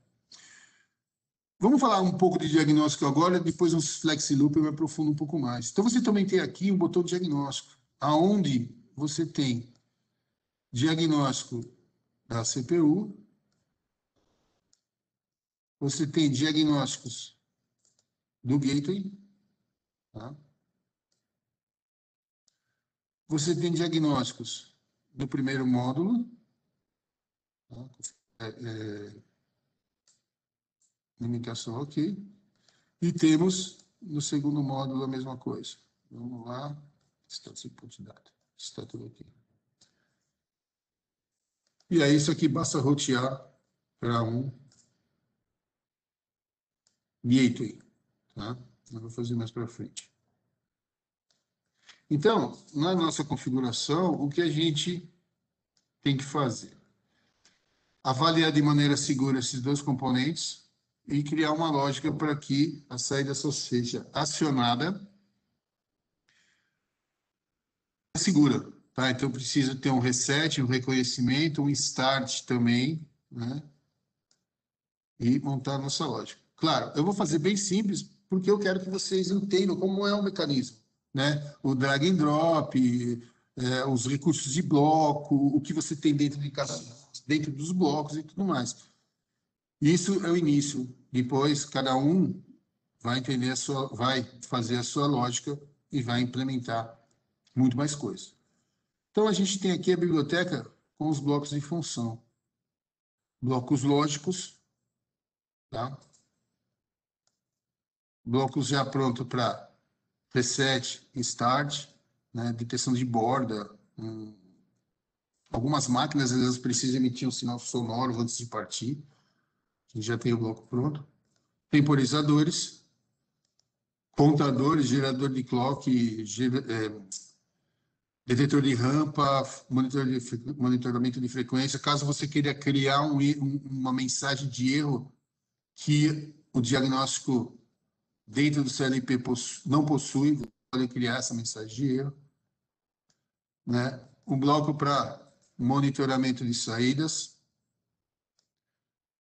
A: Vamos falar um pouco de diagnóstico agora, depois nos FlexiLoop eu me aprofundo um pouco mais. Então, você também tem aqui um botão de diagnóstico, aonde você tem diagnóstico da CPU, você tem diagnósticos do gateway, tá? Você tem diagnósticos do primeiro módulo, tá? Limitação aqui, e temos no segundo módulo a mesma coisa. Vamos lá, status input data, está tudo aqui. E aí isso aqui basta rotear para um gateway, tá? Eu vou fazer mais para frente. Então, na nossa configuração, o que a gente tem que fazer? Avaliar de maneira segura esses dois componentes e criar uma lógica para que a saída só seja acionada segura, tá? Então, precisa ter um reset, um reconhecimento, um start também, né? E montar a nossa lógica. Claro, eu vou fazer bem simples, porque eu quero que vocês entendam como é o mecanismo, né? O drag and drop, os recursos de bloco, o que você tem dentro dos blocos e tudo mais. Isso é o início. Depois, cada um vai entender vai fazer a sua lógica e vai implementar muito mais coisas. Então, a gente tem aqui a biblioteca com os blocos de função. Blocos lógicos, tá? Blocos já pronto para reset, start, né? Detecção de borda. Algumas máquinas, às vezes, precisam emitir um sinal sonoro antes de partir. A gente já tem o bloco pronto. Temporizadores, contadores, gerador de clock, detetor de rampa, monitoramento de frequência. Caso você queira criar uma mensagem de erro que o diagnóstico dentro do CLP não possui, você pode criar essa mensagem de erro, né? Um bloco para monitoramento de saídas,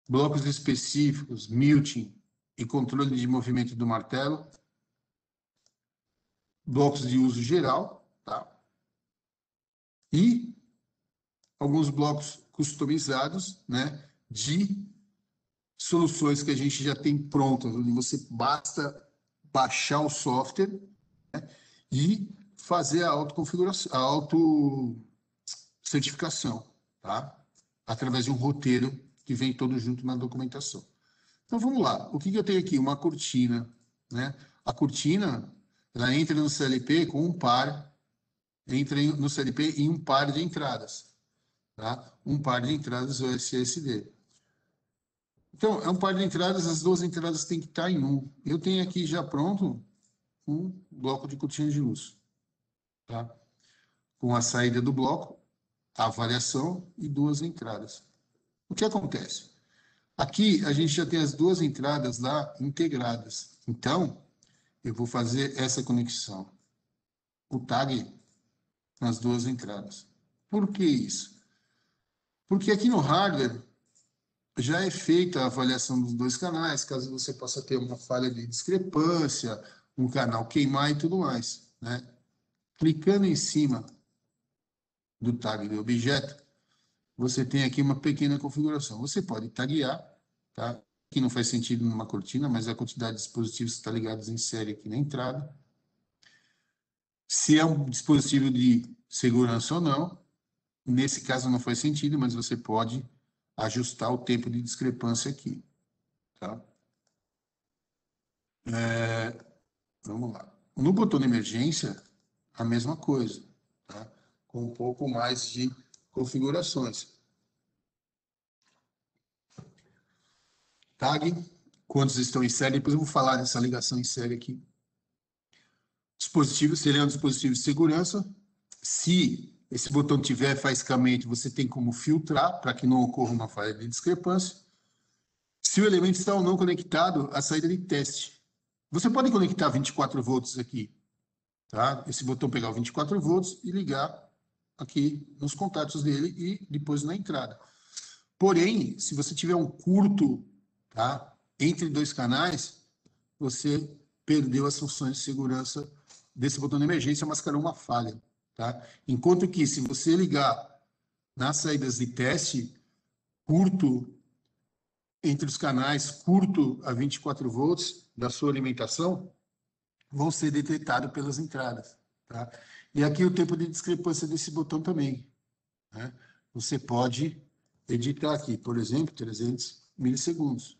A: blocos específicos, muting e controle de movimento do martelo, blocos de uso geral, tá? E alguns blocos customizados, né, de soluções que a gente já tem prontas, onde você basta baixar o software, né, e fazer a autoconfiguração, a autocertificação, tá? Através de um roteiro que vem todo junto na documentação. Então, vamos lá. O que eu tenho aqui? Uma cortina, né? A cortina, ela entra no CLP com um par, entra no CLP em um par de entradas, tá? Um par de entradas OSSD. Então, é um par de entradas, as duas entradas têm que estar em um. Eu tenho aqui já pronto um bloco de cortina de luz, tá? Com a saída do bloco, a avaliação e duas entradas. O que acontece? Aqui a gente já tem as duas entradas lá integradas. Então, eu vou fazer essa conexão. O tag nas duas entradas. Por que isso? Porque aqui no hardware já é feita a avaliação dos dois canais, caso você possa ter uma falha de discrepância, um canal queimar e tudo mais, né? Clicando em cima do tag do objeto, você tem aqui uma pequena configuração. Você pode taguear, tá? Que não faz sentido numa cortina, mas a quantidade de dispositivos que está ligados em série aqui na entrada. Se é um dispositivo de segurança ou não, nesse caso não faz sentido, mas você pode ajustar o tempo de discrepância aqui, tá? Vamos lá. No botão de emergência, a mesma coisa, tá? Com um pouco mais de configurações. Tag, quantos estão em série, depois eu vou falar dessa ligação em série aqui. Dispositivo, seria um dispositivo de segurança. Se esse botão tiver faiscamento, você tem como filtrar para que não ocorra uma falha de discrepância. se o elemento está ou não conectado à saída de teste. Você pode conectar 24 volts aqui, tá? Esse botão pegar o 24 volts e ligar aqui nos contatos dele e depois na entrada. Porém, se você tiver um curto, tá, entre dois canais, você perdeu as funções de segurança desse botão de emergência, mascarou uma falha, tá? Enquanto que, se você ligar nas saídas de teste, curto entre os canais, curto a 24 volts da sua alimentação, vão ser detectados pelas entradas, tá? E aqui o tempo de discrepância desse botão também, né? Você pode editar aqui, por exemplo, 300 milissegundos,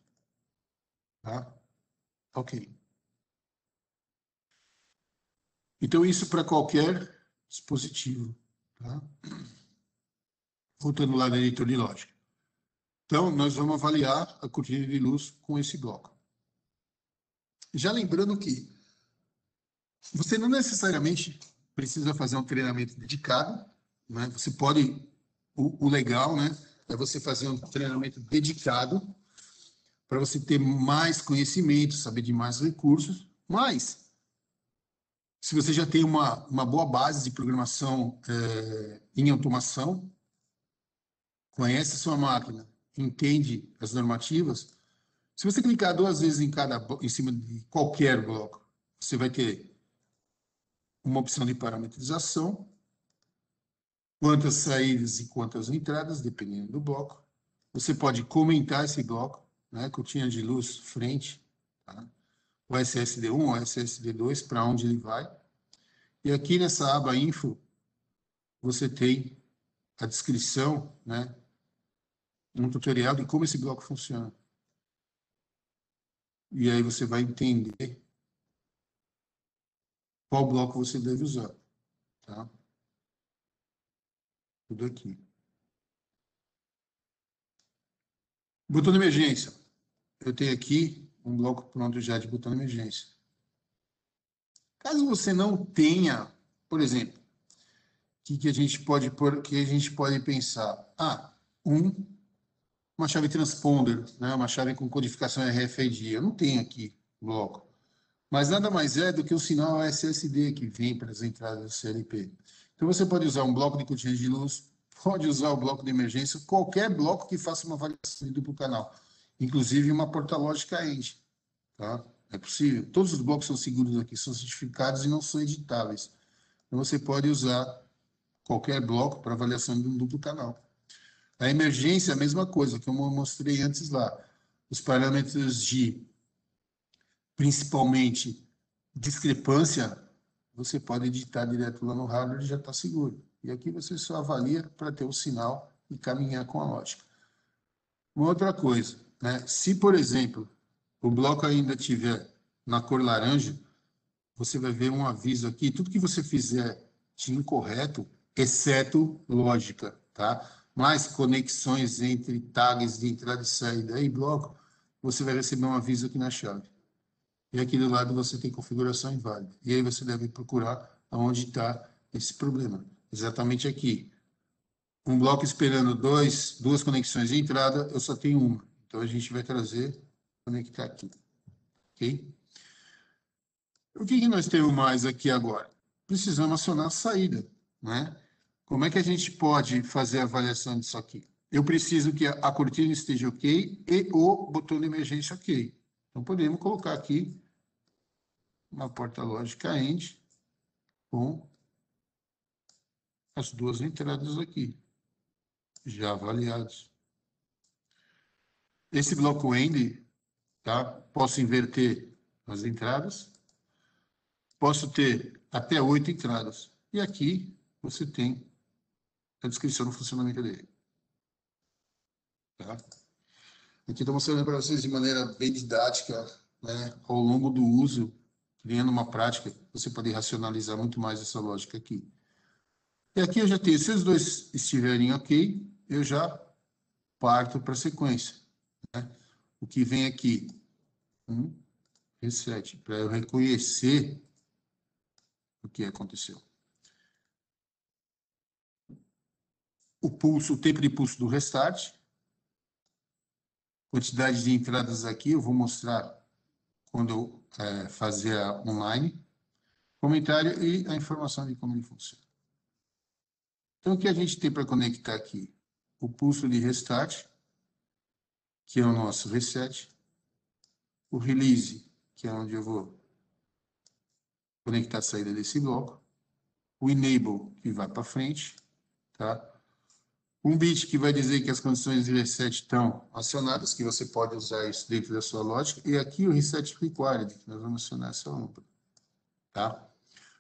A: tá? Ok. Então, isso para qualquer dispositivo, tá? Voltando lá na editor de lógica. Então, nós vamos avaliar a cortina de luz com esse bloco. Já lembrando que você não necessariamente precisa fazer um treinamento dedicado, né? Você pode, o legal, né, é você fazer um treinamento dedicado para você ter mais conhecimento, saber de mais recursos, mas se você já tem uma boa base de programação em automação, conhece a sua máquina, entende as normativas, se você clicar 2 vezes em cima de qualquer bloco, você vai ter uma opção de parametrização, quantas saídas e quantas entradas, dependendo do bloco. Você pode comentar esse bloco, né? Cortina de luz, frente, tá? O SSD1, o SSD2, para onde ele vai. E aqui nessa aba Info, você tem a descrição, né? Um tutorial de como esse bloco funciona. E aí você vai entender qual bloco você deve usar, tá? Tudo aqui. Botão de emergência. Eu tenho aqui um bloco pronto já de botão de emergência. Caso você não tenha, por exemplo, que a gente pode pensar? Uma chave transponder, né? Uma chave com codificação RFID. Eu não tenho aqui bloco. Mas nada mais é do que o sinal SSD que vem para as entradas do CLP. Então você pode usar um bloco de cortina de luz, pode usar o bloco de emergência, qualquer bloco que faça uma variação de duplo canal, inclusive uma porta lógica end, tá? É possível. Todos os blocos são seguros aqui, são certificados e não são editáveis. Então você pode usar qualquer bloco para avaliação de um duplo canal. A emergência é a mesma coisa que eu mostrei antes lá. Os parâmetros de, principalmente, discrepância, você pode editar direto lá no hardware e já está seguro. E aqui você só avalia para ter o sinal e caminhar com a lógica. Uma outra coisa, né? Se, por exemplo, o bloco ainda tiver na cor laranja, você vai ver um aviso aqui, tudo que você fizer de incorreto, exceto lógica, tá? Mais conexões entre tags de entrada e saída e bloco, você vai receber um aviso aqui na chave. E aqui do lado você tem configuração inválida. E aí você deve procurar onde está esse problema. Exatamente aqui. Um bloco esperando duas conexões de entrada, eu só tenho uma. Então a gente vai conectar aqui. Ok? O que nós temos mais aqui agora? Precisamos acionar a saída, né? Como é que a gente pode fazer a avaliação disso aqui? Eu preciso que a cortina esteja ok e o botão de emergência ok. Então, podemos colocar aqui uma porta lógica end com as duas entradas aqui, já avaliadas. Esse bloco end, tá? Posso inverter as entradas, posso ter até 8 entradas. E aqui você tem a descrição do funcionamento dele. Tá? Aqui estou mostrando para vocês de maneira bem didática, né, ao longo do uso, criando uma prática, você pode racionalizar muito mais essa lógica aqui. E aqui eu já tenho, se os dois estiverem ok, eu já parto para a sequência. Né? O que vem aqui? Reset, para eu reconhecer o que aconteceu. O pulso, o tempo de pulso do restart. Quantidade de entradas aqui, eu vou mostrar quando eu fazer a online. Comentário e a informação de como ele funciona. Então, o que a gente tem para conectar aqui? O pulso de restart, que é o nosso reset. O release, que é onde eu vou conectar a saída desse bloco. O enable, que vai para frente. Tá? Um bit que vai dizer que as condições de reset estão acionadas, que você pode usar isso dentro da sua lógica. E aqui o reset required, que nós vamos acionar essa lâmpada. Tá?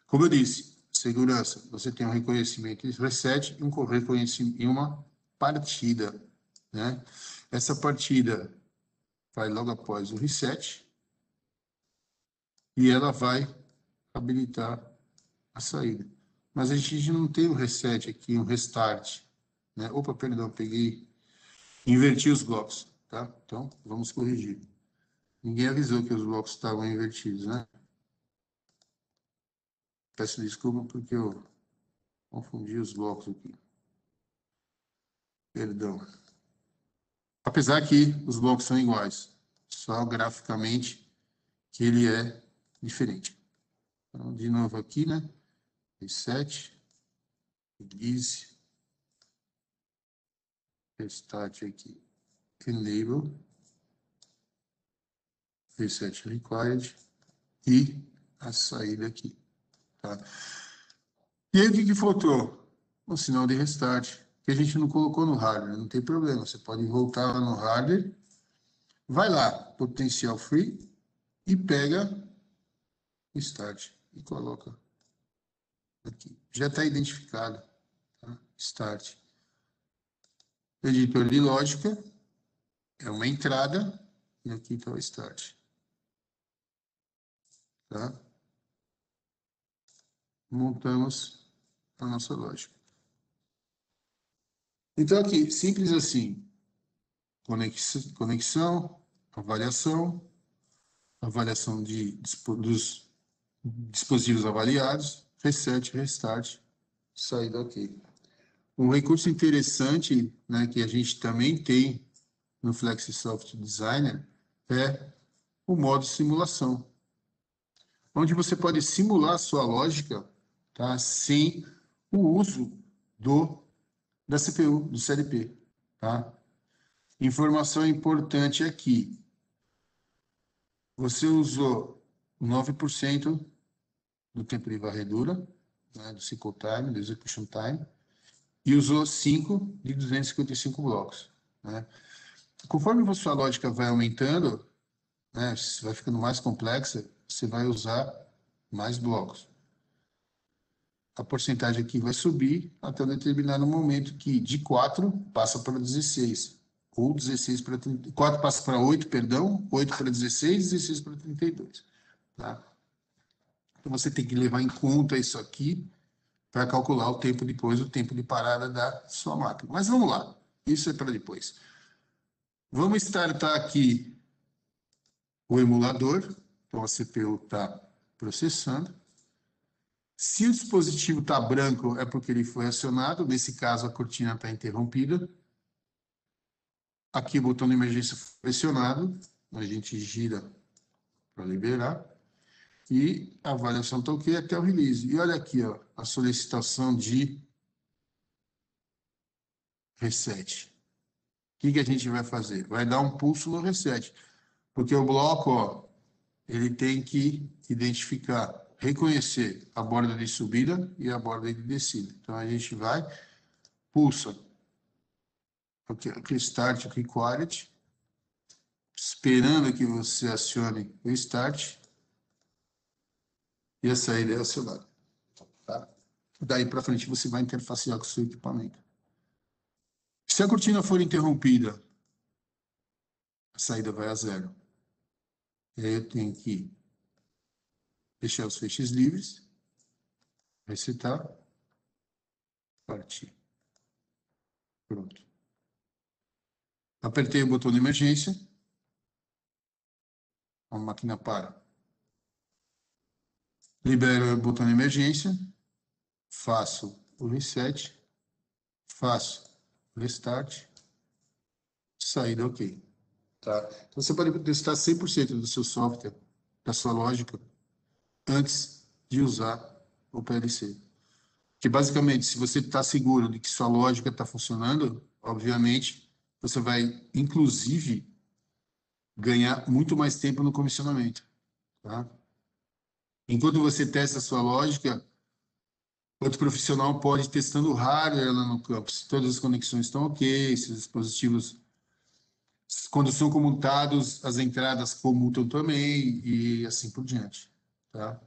A: Como eu disse, segurança, você tem um reconhecimento de reset e um reconhecimento em uma partida. Né? Essa partida vai logo após o reset e ela vai habilitar a saída. Mas a gente não tem um reset aqui, um restart. Né? Opa, perdão, inverti os blocos. Tá? Então, vamos corrigir. Ninguém avisou que os blocos estavam invertidos, né? Peço desculpa porque eu confundi os blocos aqui. Perdão. Apesar que os blocos são iguais, só graficamente que ele é diferente. Então, de novo aqui, né? Reset, release, restart aqui, enable, reset required e a saída aqui. Tá? E aí, o que faltou? O sinal de restart, que a gente não colocou no hardware, não tem problema. Você pode voltar lá no hardware, vai lá, potencial free, e pega start e coloca aqui. Já está identificado. Tá? Start. Editor de lógica é uma entrada e aqui está o start. Tá? Montamos a nossa lógica. Então, aqui, simples assim. Conexão, avaliação dos dispositivos avaliados, reset, restart, saída ok. Um recurso interessante, né, que a gente também tem no FlexiSoft Designer é o modo simulação, onde você pode simular a sua lógica, tá, sem o uso da CPU, do CLP. Tá? Informação importante aqui. Você usou 9% do tempo de varredura, né, do cycle time, do execution time, e usou 5 de 255 blocos. Né? Conforme a sua lógica vai aumentando, né, vai ficando mais complexa, você vai usar mais blocos. A porcentagem aqui vai subir até um determinado momento que de 4 passa para 16. Ou 16 para 30, 4 passa para 8, perdão, 8 para 16, 16 para 32. Tá? Então você tem que levar em conta isso aqui para calcular o tempo depois, o tempo de parada da sua máquina. Mas vamos lá, isso é para depois. Vamos startar aqui o emulador, então a CPU está processando. Se o dispositivo está branco, é porque ele foi acionado, nesse caso a cortina está interrompida. Aqui o botão de emergência foi pressionado, a gente gira para liberar. E a avaliação está ok até o release. E olha aqui, ó, a solicitação de reset. O que a gente vai fazer? Vai dar um pulso no reset. Porque o bloco, ó, ele tem que identificar, reconhecer a borda de subida e a borda de descida. Então, a gente vai, pulsa. Aqui, start required. Esperando que você acione o start. E a saída é acionada. Tá? Daí para frente, você vai interfacear com o seu equipamento. Se a cortina for interrompida, a saída vai a zero. E aí eu tenho que deixar os feixes livres, resetar, partir. Pronto. Apertei o botão de emergência, a máquina para. Libero o botão de emergência, faço o reset, faço o restart, saída ok. tá? Então, você pode testar 100% do seu software, da sua lógica, antes de usar o PLC. Que basicamente, se você está seguro de que sua lógica está funcionando, obviamente, você vai, inclusive, ganhar muito mais tempo no comissionamento, tá? Enquanto você testa a sua lógica, outro profissional pode ir testando o hardware lá no campo, se todas as conexões estão ok, se os dispositivos, quando são comutados, as entradas comutam também, e assim por diante, tá?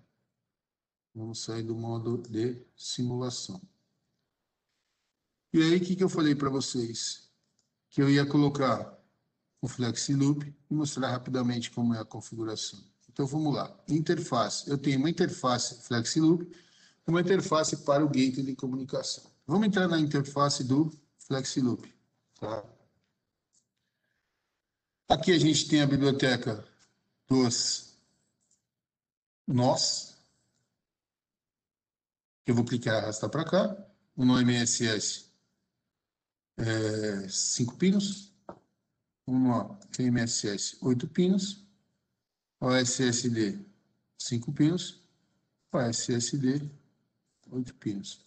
A: Vamos sair do modo de simulação. E aí, o que eu falei para vocês? Que eu ia colocar o FlexiLoop e mostrar rapidamente como é a configuração. Então, vamos lá. Interface. Eu tenho uma interface FlexiLoop e uma interface para o gateway de comunicação. Vamos entrar na interface do FlexiLoop. Tá? Aqui a gente tem a biblioteca dos nós. Eu vou clicar e arrastar para cá. O nó MSS é 5 pinos. O nó MSS 8 pinos. O SSD 5 pinos. O SSD 8 pinos.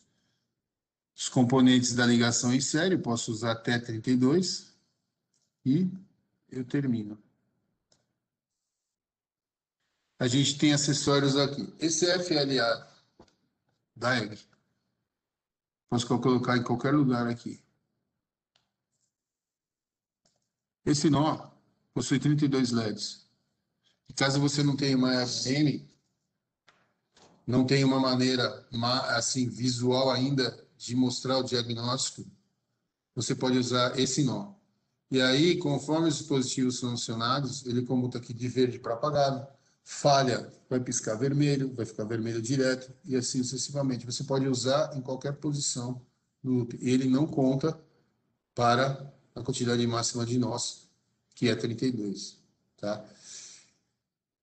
A: Os componentes da ligação em série, posso usar até 32 e eu termino. A gente tem acessórios aqui. Esse FLA da EG, posso colocar em qualquer lugar aqui. Esse nó possui 32 LEDs. E caso você não tenha uma FM, não tenha uma maneira assim visual ainda de mostrar o diagnóstico, você pode usar esse nó. E aí, conforme os dispositivos são acionados, ele comuta aqui de verde para apagado, falha, vai piscar vermelho, vai ficar vermelho direto, e assim sucessivamente. Você pode usar em qualquer posição do loop. Ele não conta para a quantidade máxima de nós, que é 32. Tá?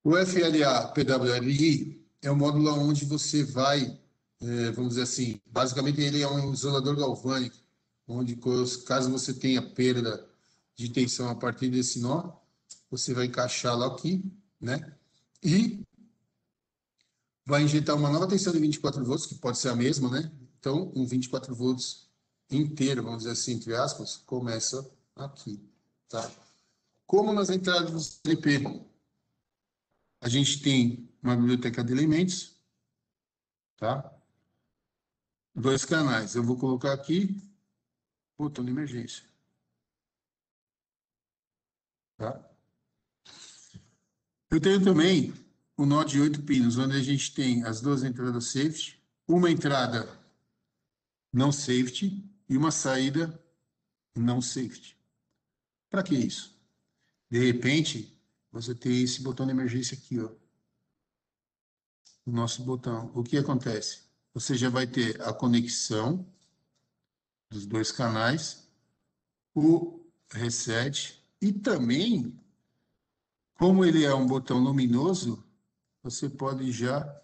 A: O FLA PWRI é o módulo onde você vai, vamos dizer assim, basicamente ele é um isolador galvânico, onde caso você tenha perda de tensão a partir desse nó, você vai encaixá-lo aqui, né? E vai injetar uma nova tensão de 24 volts, que pode ser a mesma, né? Então, um 24 volts inteiro, vamos dizer assim, entre aspas, começa aqui, tá? Como nas entradas do CP, a gente tem uma biblioteca de elementos, tá? 2 canais. Eu vou colocar aqui botão de emergência, tá? Eu tenho também o nó de 8 pinos, onde a gente tem as 2 entradas safety, uma entrada não safety e uma saída não safety. Para que isso? De repente, você tem esse botão de emergência aqui, ó. O nosso botão. O que acontece? Você já vai ter a conexão dos 2 canais, o reset e também, como ele é um botão luminoso, você pode já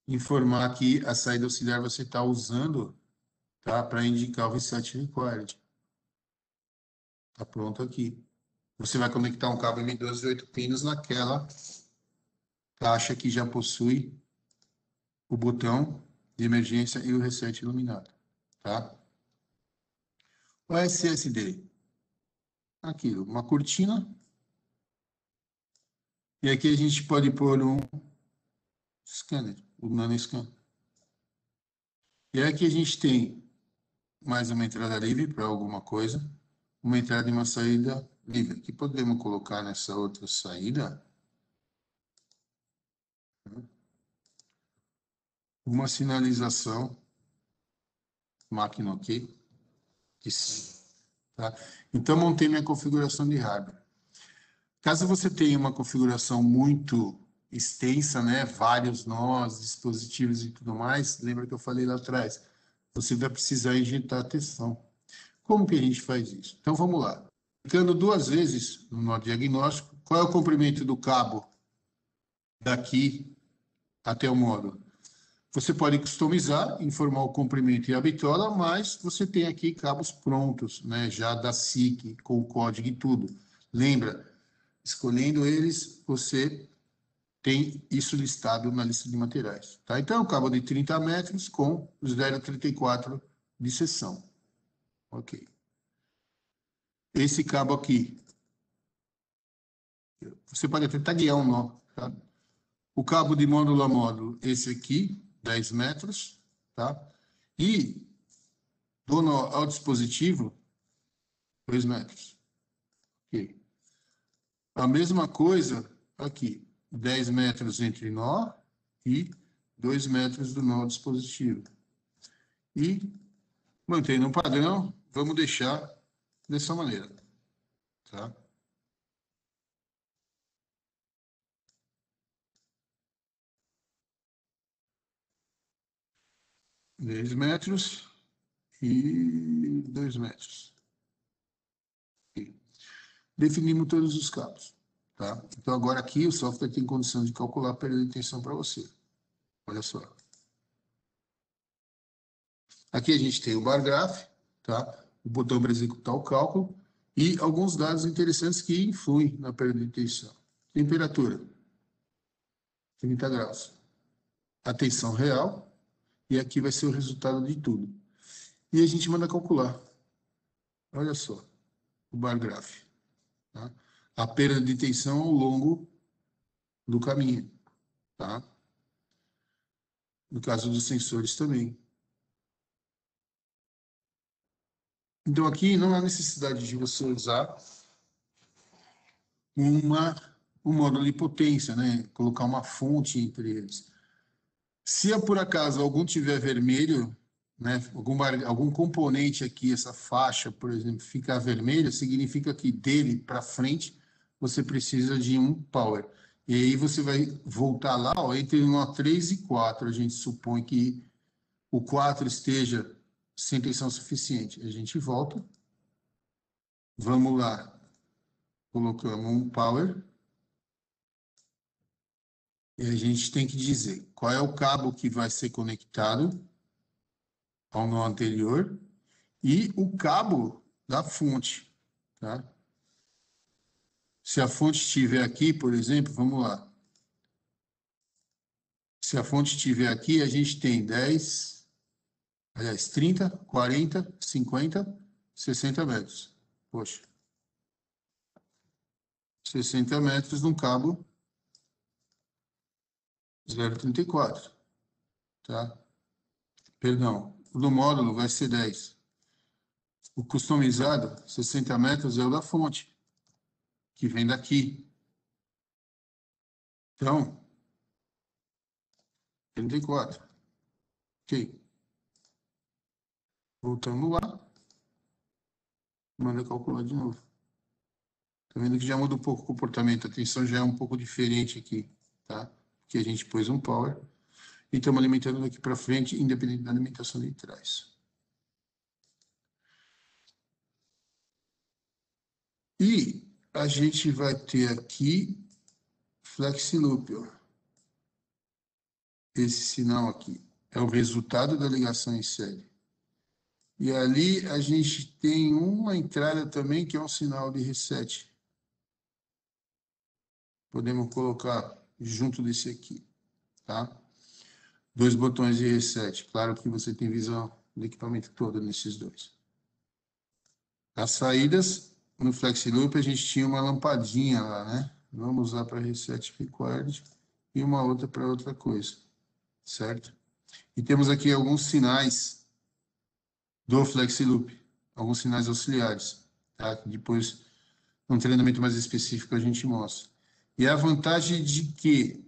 A: informar que a saída auxiliar você está usando, tá? Para indicar o reset required. Está pronto aqui. Você vai conectar um cabo M12 de 8 pinos naquela caixa que já possui o botão de emergência e o reset iluminado, tá? O SSD. Aqui, uma cortina. E aqui a gente pode pôr um scanner, o nanoscan. E aqui a gente tem mais uma entrada livre para alguma coisa, uma entrada e uma saída livre. Aqui podemos colocar nessa outra saída uma sinalização, máquina ok, tá? Então, montei minha configuração de hardware. Caso você tenha uma configuração muito extensa, né, vários nós, dispositivos e tudo mais, lembra que eu falei lá atrás, você vai precisar injetar a tensão. Como que a gente faz isso? Então, vamos lá. Clicando 2 vezes no nó diagnóstico, qual é o comprimento do cabo daqui até o módulo? Você pode customizar, informar o comprimento e a bitola, mas você tem aqui cabos prontos, né, já da SIC, com o código e tudo. Lembra, escolhendo eles, você tem isso listado na lista de materiais. Tá? Então, o cabo de 30 metros com 0,34 de seção. Ok. Esse cabo aqui, você pode até taguear um nó. Tá? O cabo de módulo a módulo, esse aqui, 10 metros. Tá? E do nó ao dispositivo, 2 metros. Ok. A mesma coisa aqui, 10 metros entre nó e 2 metros do nó dispositivo. E, mantendo um padrão, vamos deixar dessa maneira. Tá? Dez metros e 2 metros. Ok. Definimos todos os cabos. Tá? Então, agora aqui o software tem condição de calcular a perda de tensão para você. Olha só. Aqui a gente tem o bar graph, tá? O botão para executar o cálculo e alguns dados interessantes que influem na perda de tensão. Temperatura, 30 graus. A tensão real, e aqui vai ser o resultado de tudo. E a gente manda calcular. Olha só, o bar graph. Tá? A perda de tensão ao longo do caminho. Tá? No caso dos sensores também. Então, aqui não há necessidade de você usar um módulo de potência, né? Colocar uma fonte entre eles. Se por acaso algum tiver vermelho, né? Algum componente aqui, essa faixa, por exemplo, ficar vermelha, significa que dele para frente você precisa de um power. E aí você vai voltar lá, ó, entre o nó 3 e 4, a gente supõe que o 4 esteja sem tensão suficiente. A gente volta. Vamos lá. Colocamos um power. E a gente tem que dizer qual é o cabo que vai ser conectado ao nó anterior e o cabo da fonte. Tá? Se a fonte estiver aqui, por exemplo, vamos lá. Se a fonte estiver aqui, a gente tem 10, aliás, 30, 40, 50, 60 metros. Poxa. 60 metros num cabo 0,34. Tá? Perdão, no módulo vai ser 10. O customizado, 60 metros, é o da fonte, que vem daqui. Então, 34. Ok. Voltamos lá. Manda calcular de novo. Tá vendo que já muda um pouco o comportamento. A tensão já é um pouco diferente aqui, tá? Porque a gente pôs um power. E estamos alimentando daqui para frente, independente da alimentação de trás. E a gente vai ter aqui Flex Loop, ó. Esse sinal aqui é o resultado da ligação em série. E ali a gente tem uma entrada também que é um sinal de reset. Podemos colocar junto desse aqui, tá? 2 botões de reset. Claro que você tem visão do equipamento todo nesses dois. As saídas, no FlexiLoop, a gente tinha uma lampadinha lá, né? Vamos usar para reset required e uma outra para outra coisa, certo? E temos aqui alguns sinais do FlexiLoop, alguns sinais auxiliares, tá? Que depois, num treinamento mais específico, a gente mostra. E a vantagem de que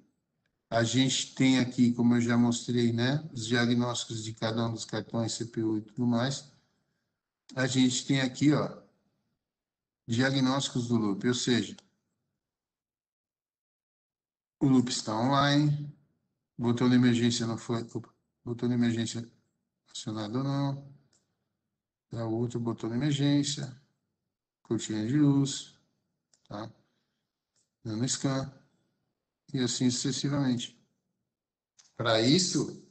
A: a gente tem aqui, como eu já mostrei, né? Os diagnósticos de cada um dos cartões, CPU e tudo mais. A gente tem aqui, ó, diagnósticos do loop, ou seja, o loop está online, botão de emergência não foi, botão de emergência acionado ou não, dá outro botão de emergência, cortina de luz, tá? Dando scan, e assim sucessivamente. Para isso,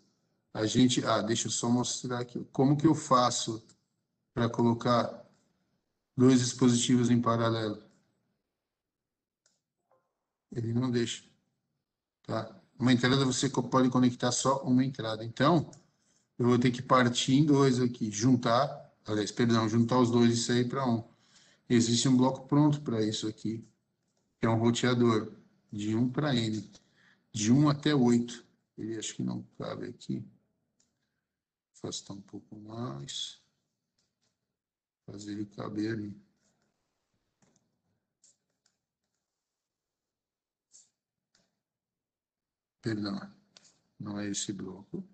A: a gente, deixa eu só mostrar aqui, como que eu faço para colocar 2 dispositivos em paralelo? Ele não deixa, tá? Uma entrada você pode conectar só uma entrada. Então, eu vou ter que partir em dois aqui, juntar, aliás, perdão, juntar os dois e sair para um. Existe um bloco pronto para isso aqui, que é um roteador de 1 para N, de 1 até 8. Ele acho que não cabe aqui. Afastar um pouco mais. Fazer ele caber ali. Perdão, não é esse bloco.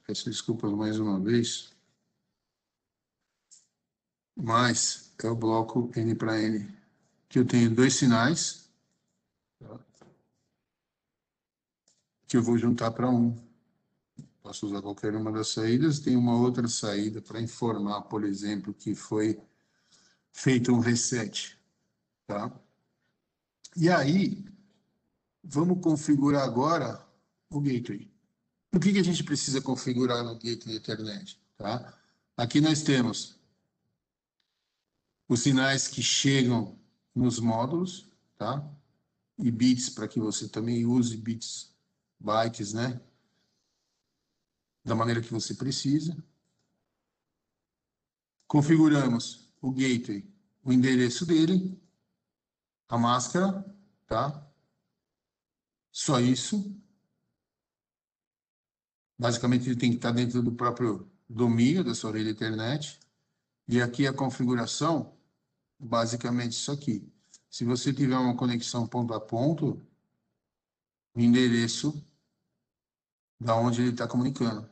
A: Peço desculpas mais uma vez. Mas é o bloco N para N, que eu tenho dois sinais, tá? Que eu vou juntar para um. Posso usar qualquer uma das saídas. Tem uma outra saída para informar, por exemplo, que foi feito um reset, tá? E aí, vamos configurar agora o gateway. O que a gente precisa configurar no gateway Ethernet, tá? Aqui nós temos os sinais que chegam nos módulos, tá? E bits, para que você também use bits, bytes, né? Da maneira que você precisa. Configuramos o gateway, o endereço dele, a máscara, tá? Só isso. Basicamente, ele tem que estar dentro do próprio domínio da sua rede Ethernet. E aqui a configuração, basicamente isso aqui. Se você tiver uma conexão ponto a ponto, o endereço da onde ele está comunicando,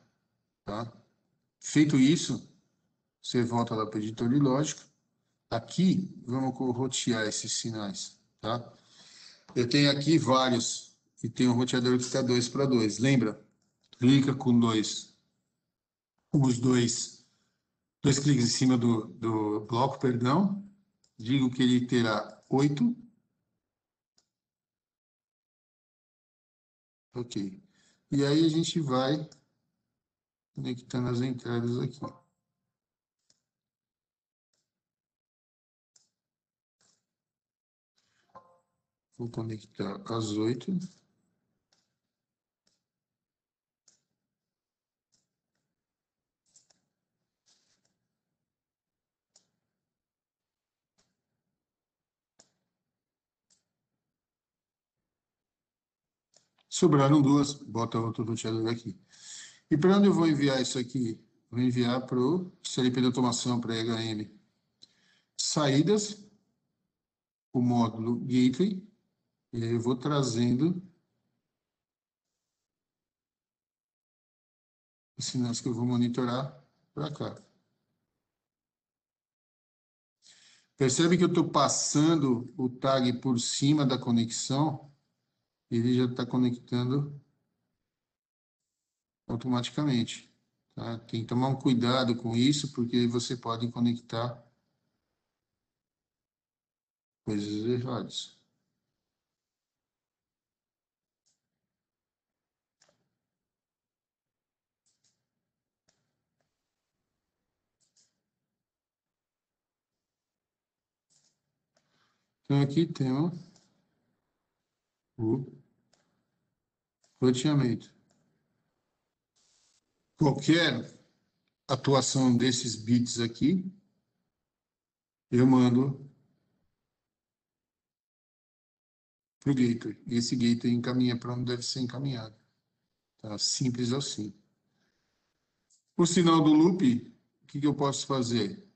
A: tá? Feito isso, você volta lá para o editor de lógica. Aqui, vamos rotear esses sinais, tá? Eu tenho aqui vários, e tem um roteador que está 2 para 2. Lembra? Clica com os dois cliques em cima do bloco, perdão. Digo que ele terá 8. Ok. E aí a gente vai conectando as entradas aqui. Vou conectar as 8. Sobraram duas, bota outro roteador aqui. E para onde eu vou enviar isso aqui? Vou enviar para o CLP de automação, para EHM. Saídas, o módulo Gateway, e aí eu vou trazendo os sinais que eu vou monitorar para cá. Percebe que eu estou passando o tag por cima da conexão, ele já está conectando automaticamente. Tá? Tem que tomar um cuidado com isso, porque você pode conectar coisas erradas. Então, aqui temos o roteamento. Qualquer atuação desses bits aqui, eu mando para o gateway. E esse gateway encaminha para onde deve ser encaminhado. Tá? Simples assim. O sinal do loop, o que eu posso fazer?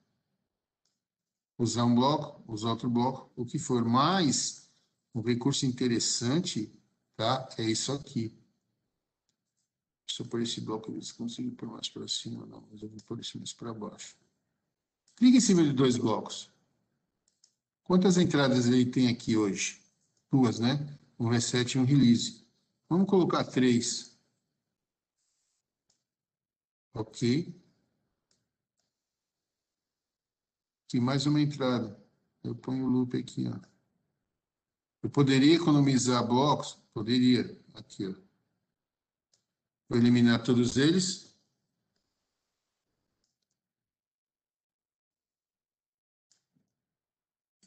A: Usar um bloco, usar outro bloco, o que for. Mas um recurso interessante, tá? É isso aqui. Se eu pôr esse bloco, eu consigo pôr mais para cima, não, mas eu vou pôr isso mais para baixo. Clique em cima de dois blocos. Quantas entradas ele tem aqui hoje? Duas, né? Um reset e um release. Vamos colocar 3. Ok. Tem mais uma entrada. Eu ponho o loop aqui, ó. Eu poderia economizar blocos? Poderia. Aqui, ó. Vou eliminar todos eles.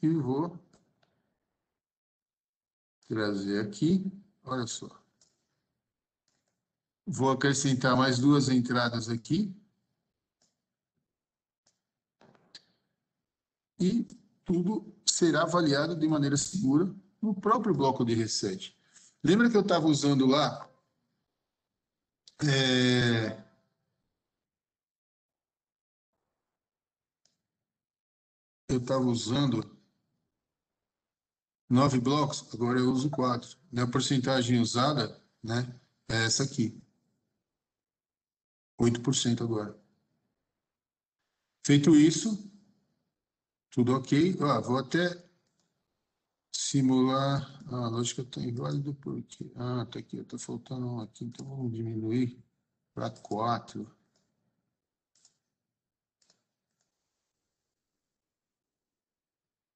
A: e vou trazer aqui, olha só. Vou acrescentar mais duas entradas aqui. E tudo será avaliado de maneira segura no próprio bloco de reset. Lembra que eu estava usando lá eu estava usando 9 blocos, agora eu uso 4. A porcentagem usada, né, é essa aqui, 8% agora. Feito isso, tudo ok. Vou até simular. A lógica está inválida porque. Tá aqui, está faltando um aqui, então vamos diminuir para 4.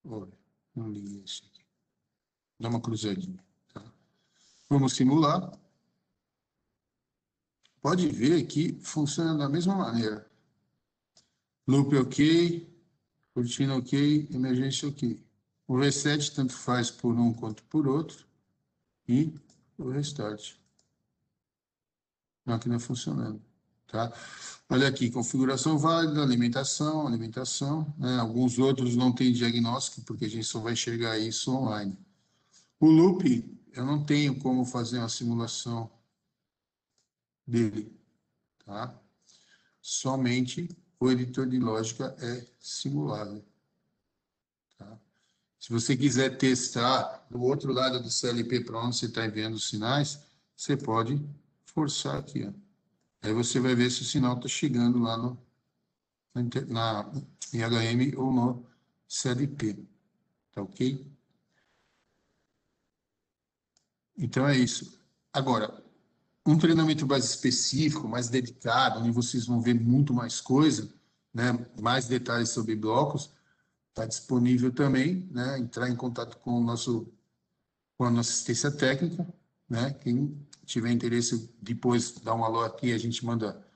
A: Olha, não liguei isso aqui. Dá uma cruzadinha. Tá? Vamos simular. Pode ver que funciona da mesma maneira. Loop ok, cortina ok, emergência ok. O reset tanto faz por um quanto por outro. E o restart. Máquina funcionando. Tá? Olha aqui, configuração válida, alimentação. Né? Alguns outros não têm diagnóstico, porque a gente só vai enxergar isso online. O loop, eu não tenho como fazer uma simulação dele. Tá? Somente o editor de lógica é simulável. Tá? Se você quiser testar do outro lado do CLP para onde você está enviando os sinais, você pode forçar aqui. Ó. Aí você vai ver se o sinal está chegando lá em HM ou no CLP. Tá ok? Então é isso. Agora, um treinamento mais específico, mais dedicado, onde vocês vão ver muito mais coisa, né, mais detalhes sobre blocos, está disponível também, né, entrar em contato com com a nossa assistência técnica, né, quem tiver interesse depois dá um alô aqui, a gente manda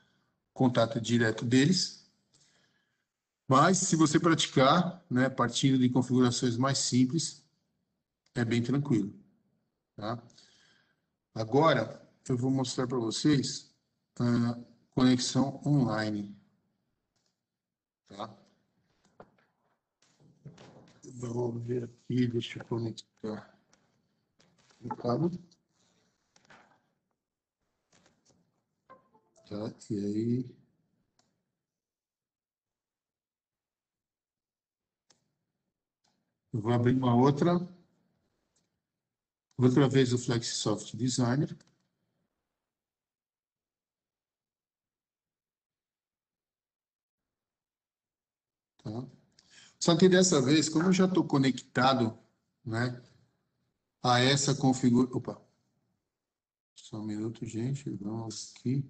A: contato direto deles. Mas se você praticar, né, partindo de configurações mais simples, é bem tranquilo, tá? Agora eu vou mostrar para vocês a conexão online, tá? Vamos ver aqui, deixa eu conectar o cabo, tá? E aí, eu vou abrir uma outra vez o Flexsoft Designer. Tá? Só que dessa vez, como eu já estou conectado, né, a essa configuração. Opa, só um minuto, gente. Vamos aqui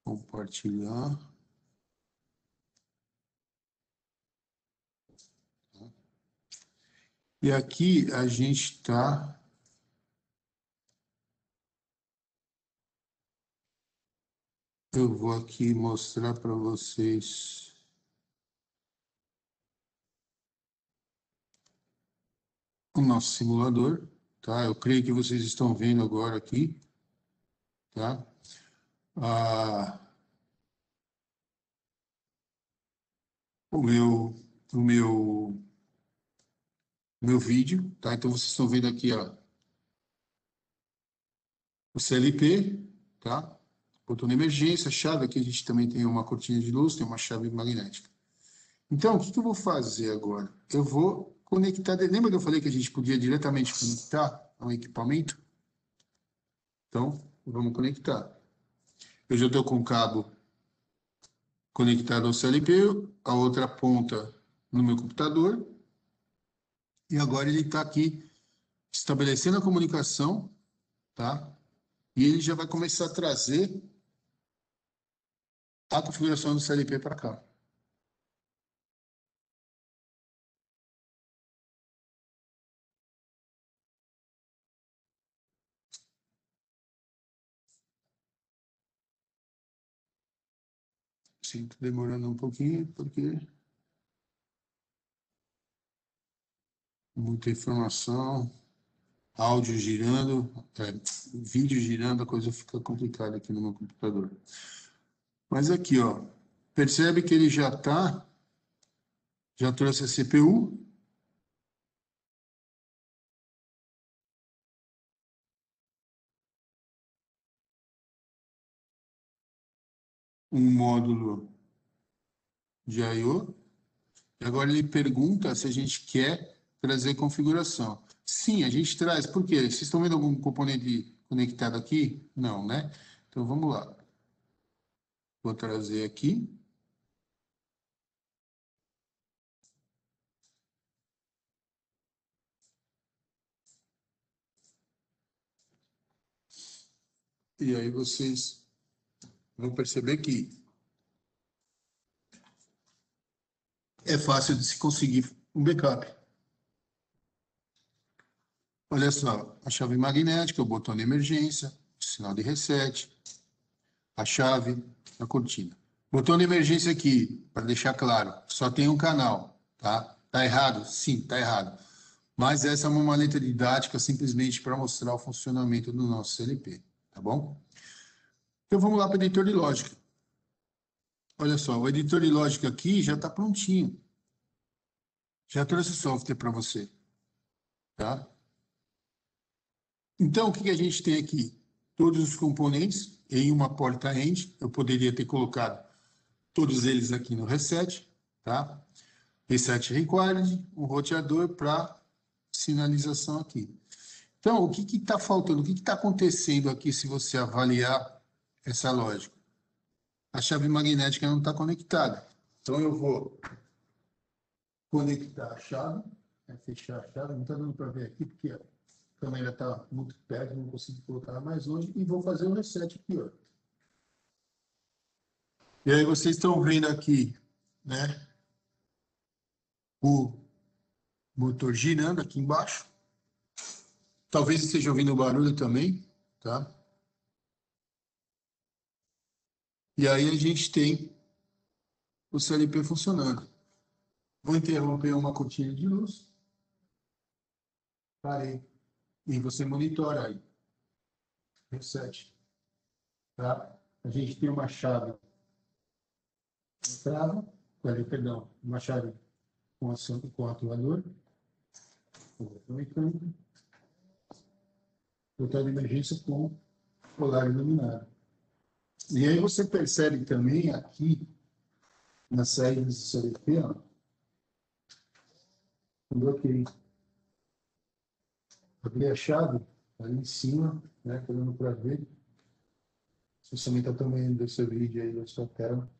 A: compartilhar. E aqui a gente está. Eu vou aqui mostrar para vocês o nosso simulador, tá? Eu creio que vocês estão vendo agora aqui, tá? Ah, o meu, o meu, meu vídeo, tá? Então vocês estão vendo aqui, ó, o CLP, tá? Botão de emergência, chave, aqui a gente também tem uma cortina de luz, tem uma chave magnética. Então, o que eu vou fazer agora? Eu vou conectar, lembra que eu falei que a gente podia diretamente conectar ao equipamento? Então, vamos conectar. Eu já estou com o cabo conectado ao CLP, a outra ponta no meu computador, e agora ele está aqui estabelecendo a comunicação, tá? E ele já vai começar a trazer a configuração do CLP para cá. Sinto demorando um pouquinho, porque Muita informação, áudio girando, vídeo girando, a coisa fica complicada aqui no meu computador. Mas aqui, ó, percebe que ele já trouxe a CPU. Um módulo de I/O. E agora ele pergunta se a gente quer trazer configuração. Sim, a gente traz. Por quê? Vocês estão vendo algum componente conectado aqui? Não, né? Então, vamos lá. Vou trazer aqui. E aí vocês vão perceber que é fácil de se conseguir um backup. Olha só, a chave magnética, o botão de emergência, o sinal de reset, a chave, a cortina. Botão de emergência aqui, para deixar claro, só tem um canal, tá? Tá errado? Sim, tá errado. Mas essa é uma maleta didática simplesmente para mostrar o funcionamento do nosso CLP, tá bom? Então vamos lá para o editor de lógica. Olha só, o editor de lógica aqui já está prontinho. Já trouxe o software para você, tá? Então, o que a gente tem aqui? Todos os componentes em uma porta end. Eu poderia ter colocado todos eles aqui no reset, tá? Reset required, um roteador para sinalização aqui. Então, o que está faltando? O que está acontecendo aqui se você avaliar essa lógica? A chave magnética não está conectada. Então, eu vou conectar a chave, fechar a chave. Não está dando para ver aqui, porque a câmera está muito perto, não consigo colocar mais longe. E vou fazer o reset aqui, ó. E aí vocês estão vendo aqui, né, o motor girando aqui embaixo. Talvez esteja ouvindo o barulho também, tá? E aí a gente tem o CLP funcionando. Vou interromper uma cortina de luz. Parei. E você monitora aí. Reset. Tá? A gente tem uma chave trava, perdão, uma chave com ação com atuador, mecânico, botão de emergência com colar iluminado. E aí você percebe também aqui na saída do CLP, ó, um bloqueio. Abri a chave ali em cima, né, dando para ver. Se você está também desse vídeo aí da sua tela,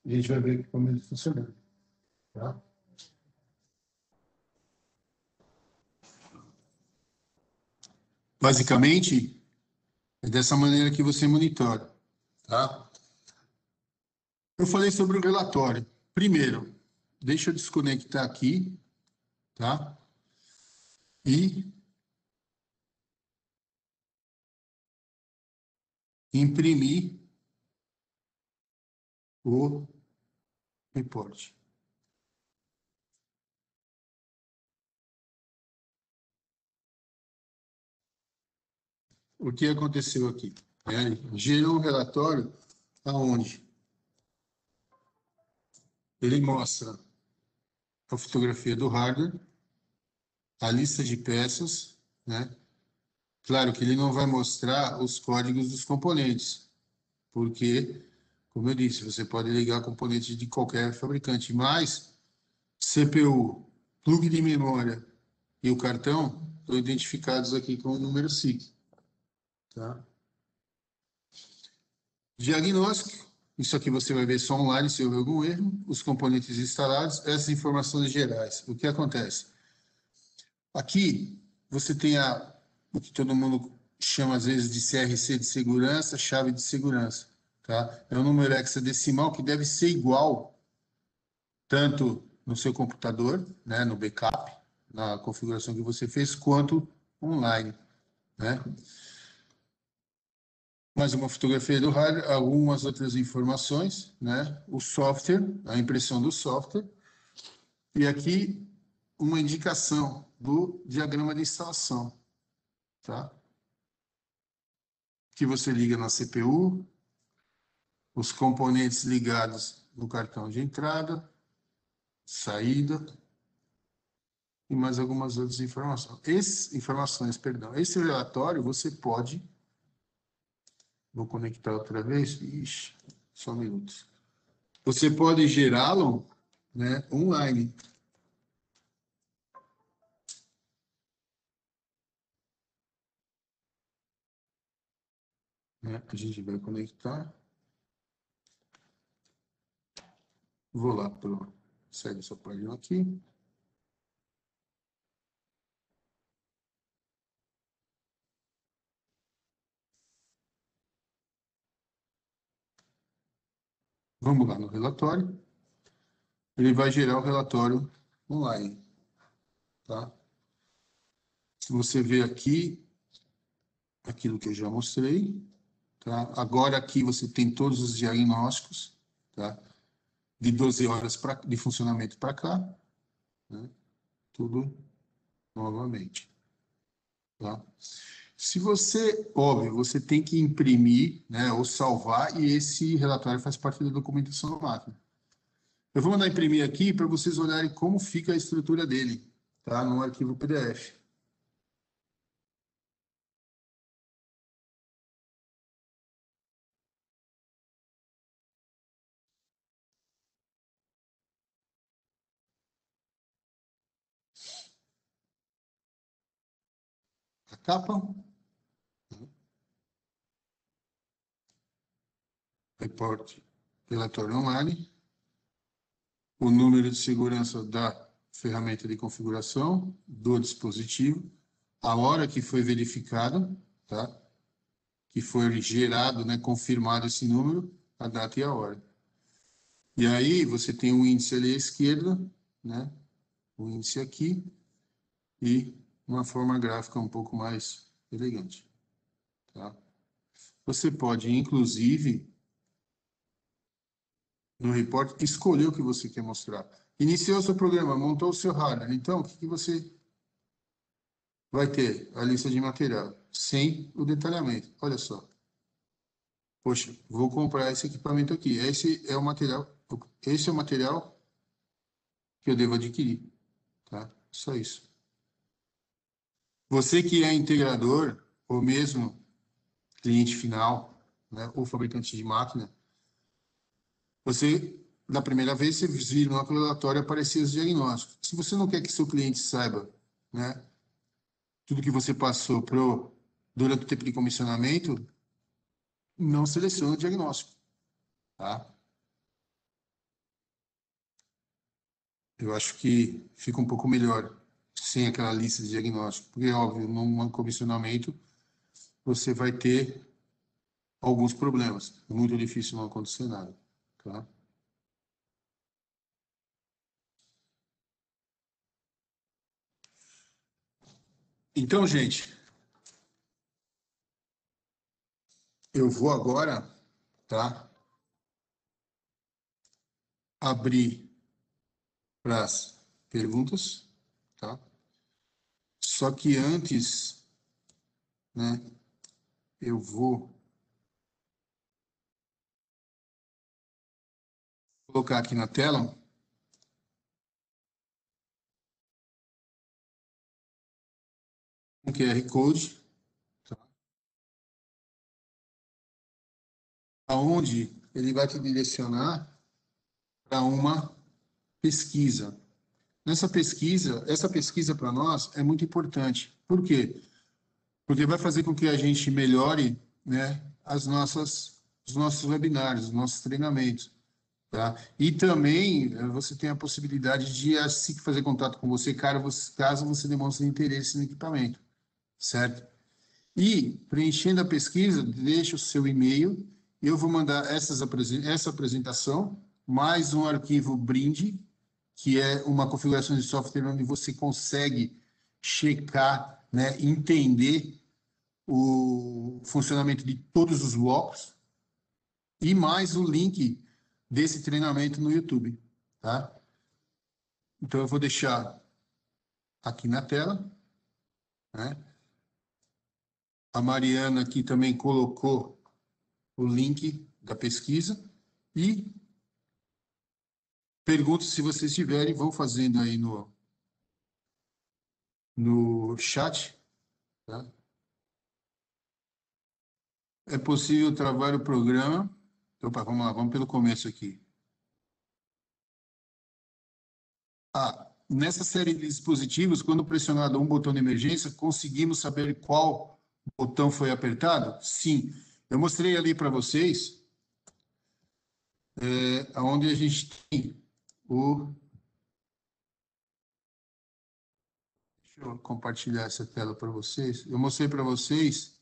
A: a gente vai ver como ele funciona. Tá? Basicamente, é dessa maneira que você monitora. Tá? Eu falei sobre o relatório. Primeiro, deixa eu desconectar aqui, tá? E imprimir o report. O que aconteceu aqui? Gerou um relatório aonde ele mostra a fotografia do hardware, a lista de peças, né? Claro que ele não vai mostrar os códigos dos componentes, porque, como eu disse, você pode ligar componentes de qualquer fabricante, mas CPU, plug de memória e o cartão estão identificados aqui com o número SIC. Tá? Diagnóstico, isso aqui você vai ver só online se houver algum erro, os componentes instalados, essas informações gerais. O que acontece? Aqui você tem o que todo mundo chama às vezes de CRC de segurança, chave de segurança. Tá? É um número hexadecimal que deve ser igual tanto no seu computador, né, no backup, na configuração que você fez, quanto online. Né? Mais uma fotografia do hardware, algumas outras informações, né? O software, a impressão do software, E aqui uma indicação do diagrama de instalação, tá? Que você liga na CPU, os componentes ligados no cartão de entrada, saída e mais algumas outras informações. Esse relatório você pode, vou conectar outra vez, ixi, só um minuto. Você pode gerá-lo, né, online. Né? A gente vai conectar. Vou lá para o... Segue essa página aqui. Vamos lá no relatório. Ele vai gerar o relatório online. Tá? Se você ver aqui, aquilo que eu já mostrei. Tá? Agora aqui você tem todos os diagnósticos, tá? De 12 horas de funcionamento para cá. Né? Tudo novamente. Tá? Se você, óbvio, você tem que imprimir, né, ou salvar, e esse relatório faz parte da documentação da máquina. Eu vou mandar imprimir aqui para vocês olharem como fica a estrutura dele, tá? No arquivo PDF. A capa, reporte, relatório online, o número de segurança da ferramenta de configuração do dispositivo, a hora que foi verificado, tá? Que foi gerado, né, confirmado esse número, a data e a hora. E aí você tem um índice ali à esquerda, né? O índice aqui e uma forma gráfica um pouco mais elegante, tá? Você pode, inclusive, no report, escolher o que você quer mostrar. Iniciou o seu programa, montou o seu hardware. Então, o que você vai ter? A lista de material, sem o detalhamento. Olha só. Poxa, vou comprar esse equipamento aqui. Esse é o material que eu devo adquirir, tá? Só isso. Você que é integrador, ou mesmo cliente final, né, ou fabricante de máquina, você, na primeira vez, você vira no relatório aparecer os diagnósticos. Se você não quer que seu cliente saiba, né, tudo que você passou durante o tempo de comissionamento, não seleciona o diagnóstico, tá? Eu acho que fica um pouco melhor sem aquela lista de diagnóstico, porque, óbvio, num comissionamento, você vai ter alguns problemas. É muito difícil não acontecer nada, tá? Então, gente, eu vou agora, tá, abrir para as perguntas, tá? Só que antes, né, eu vou colocar aqui na tela um QR Code, tá? Aonde ele vai te direcionar para uma pesquisa. Essa pesquisa para nós é muito importante. Por quê? Porque vai fazer com que a gente melhore, né, os nossos webinários, os nossos treinamentos. Tá? E também você tem a possibilidade de assim que fazer contato com você, caso você demonstre interesse no equipamento, certo? E, preenchendo a pesquisa, deixa o seu e-mail, eu vou mandar essa apresentação, mais um arquivo brinde, que é uma configuração de software onde você consegue checar, né, entender o funcionamento de todos os blocos, e mais o link desse treinamento no YouTube, tá? Então, eu vou deixar aqui na tela, né? A Mariana aqui também colocou o link da pesquisa e pergunto se vocês tiverem, vão fazendo aí no chat, tá? É possível travar o programa. Opa, vamos lá, vamos pelo começo aqui. Nessa série de dispositivos, quando pressionado um botão de emergência, conseguimos saber qual botão foi apertado? Sim. Eu mostrei ali para vocês, onde a gente tem o... Deixa eu compartilhar essa tela para vocês. Eu mostrei para vocês...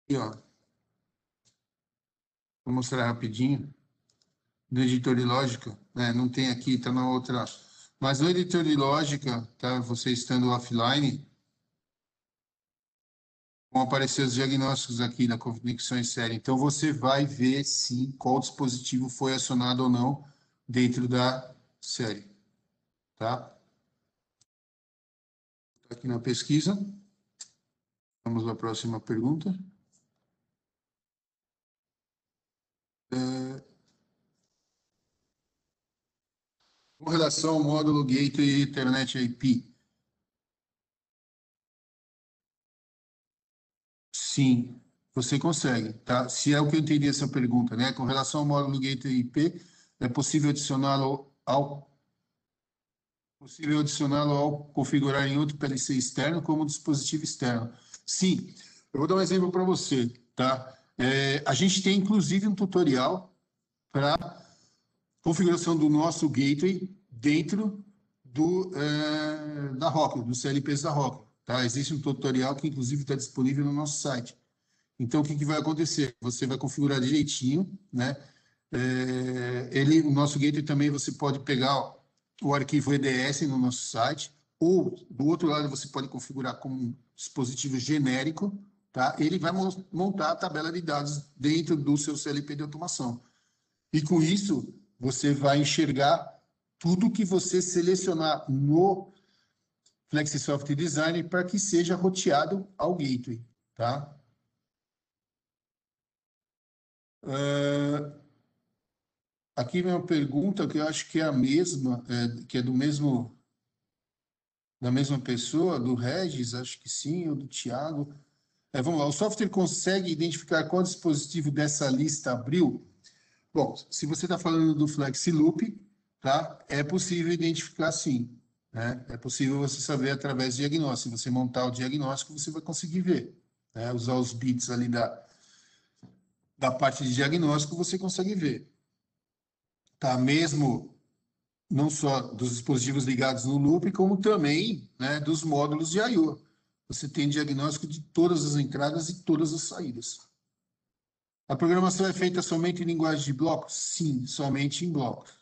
A: Aqui, ó. Vou mostrar rapidinho. Do editor de lógica, né? Não tem aqui, está na outra. Mas no editor de lógica, tá? Você estando offline, vão aparecer os diagnósticos aqui da conexão em série. Então, você vai ver, sim, qual dispositivo foi acionado ou não dentro da série, tá? Aqui na pesquisa. Vamos à próxima pergunta. Com relação ao módulo Gateway Ethernet IP, sim, você consegue, tá? Se é o que eu entendi essa pergunta, né? Com relação ao módulo Gateway IP, é possível adicioná-lo ao configurar em outro PLC externo como dispositivo externo. Sim, eu vou dar um exemplo para você, tá? A gente tem inclusive um tutorial para configuração do nosso gateway dentro da Rockwell, dos CLPs da Rockwell, tá? Existe um tutorial que inclusive está disponível no nosso site. Então, o que vai acontecer? Você vai configurar direitinho, né? O nosso gateway também você pode pegar o arquivo EDS no nosso site, ou do outro lado você pode configurar como um dispositivo genérico, tá? Ele vai montar a tabela de dados dentro do seu CLP de automação. E com isso, você vai enxergar tudo que você selecionar no FlexiSoft Design para que seja roteado ao gateway, tá? Aqui vem uma pergunta que eu acho que é a mesma, que é da mesma pessoa, do Regis, acho que sim, ou do Tiago. Vamos lá, o software consegue identificar qual dispositivo dessa lista abriu? Bom, se você está falando do FlexiLoop, tá? É possível identificar sim, né? É possível você saber através do diagnóstico. Se você montar o diagnóstico, você vai conseguir ver, né? Usar os bits ali da parte de diagnóstico, você consegue ver. Tá? Mesmo não só dos dispositivos ligados no loop, como também, né, dos módulos de I/O. Você tem diagnóstico de todas as entradas e todas as saídas. A programação é feita somente em linguagem de blocos? Sim, somente em blocos.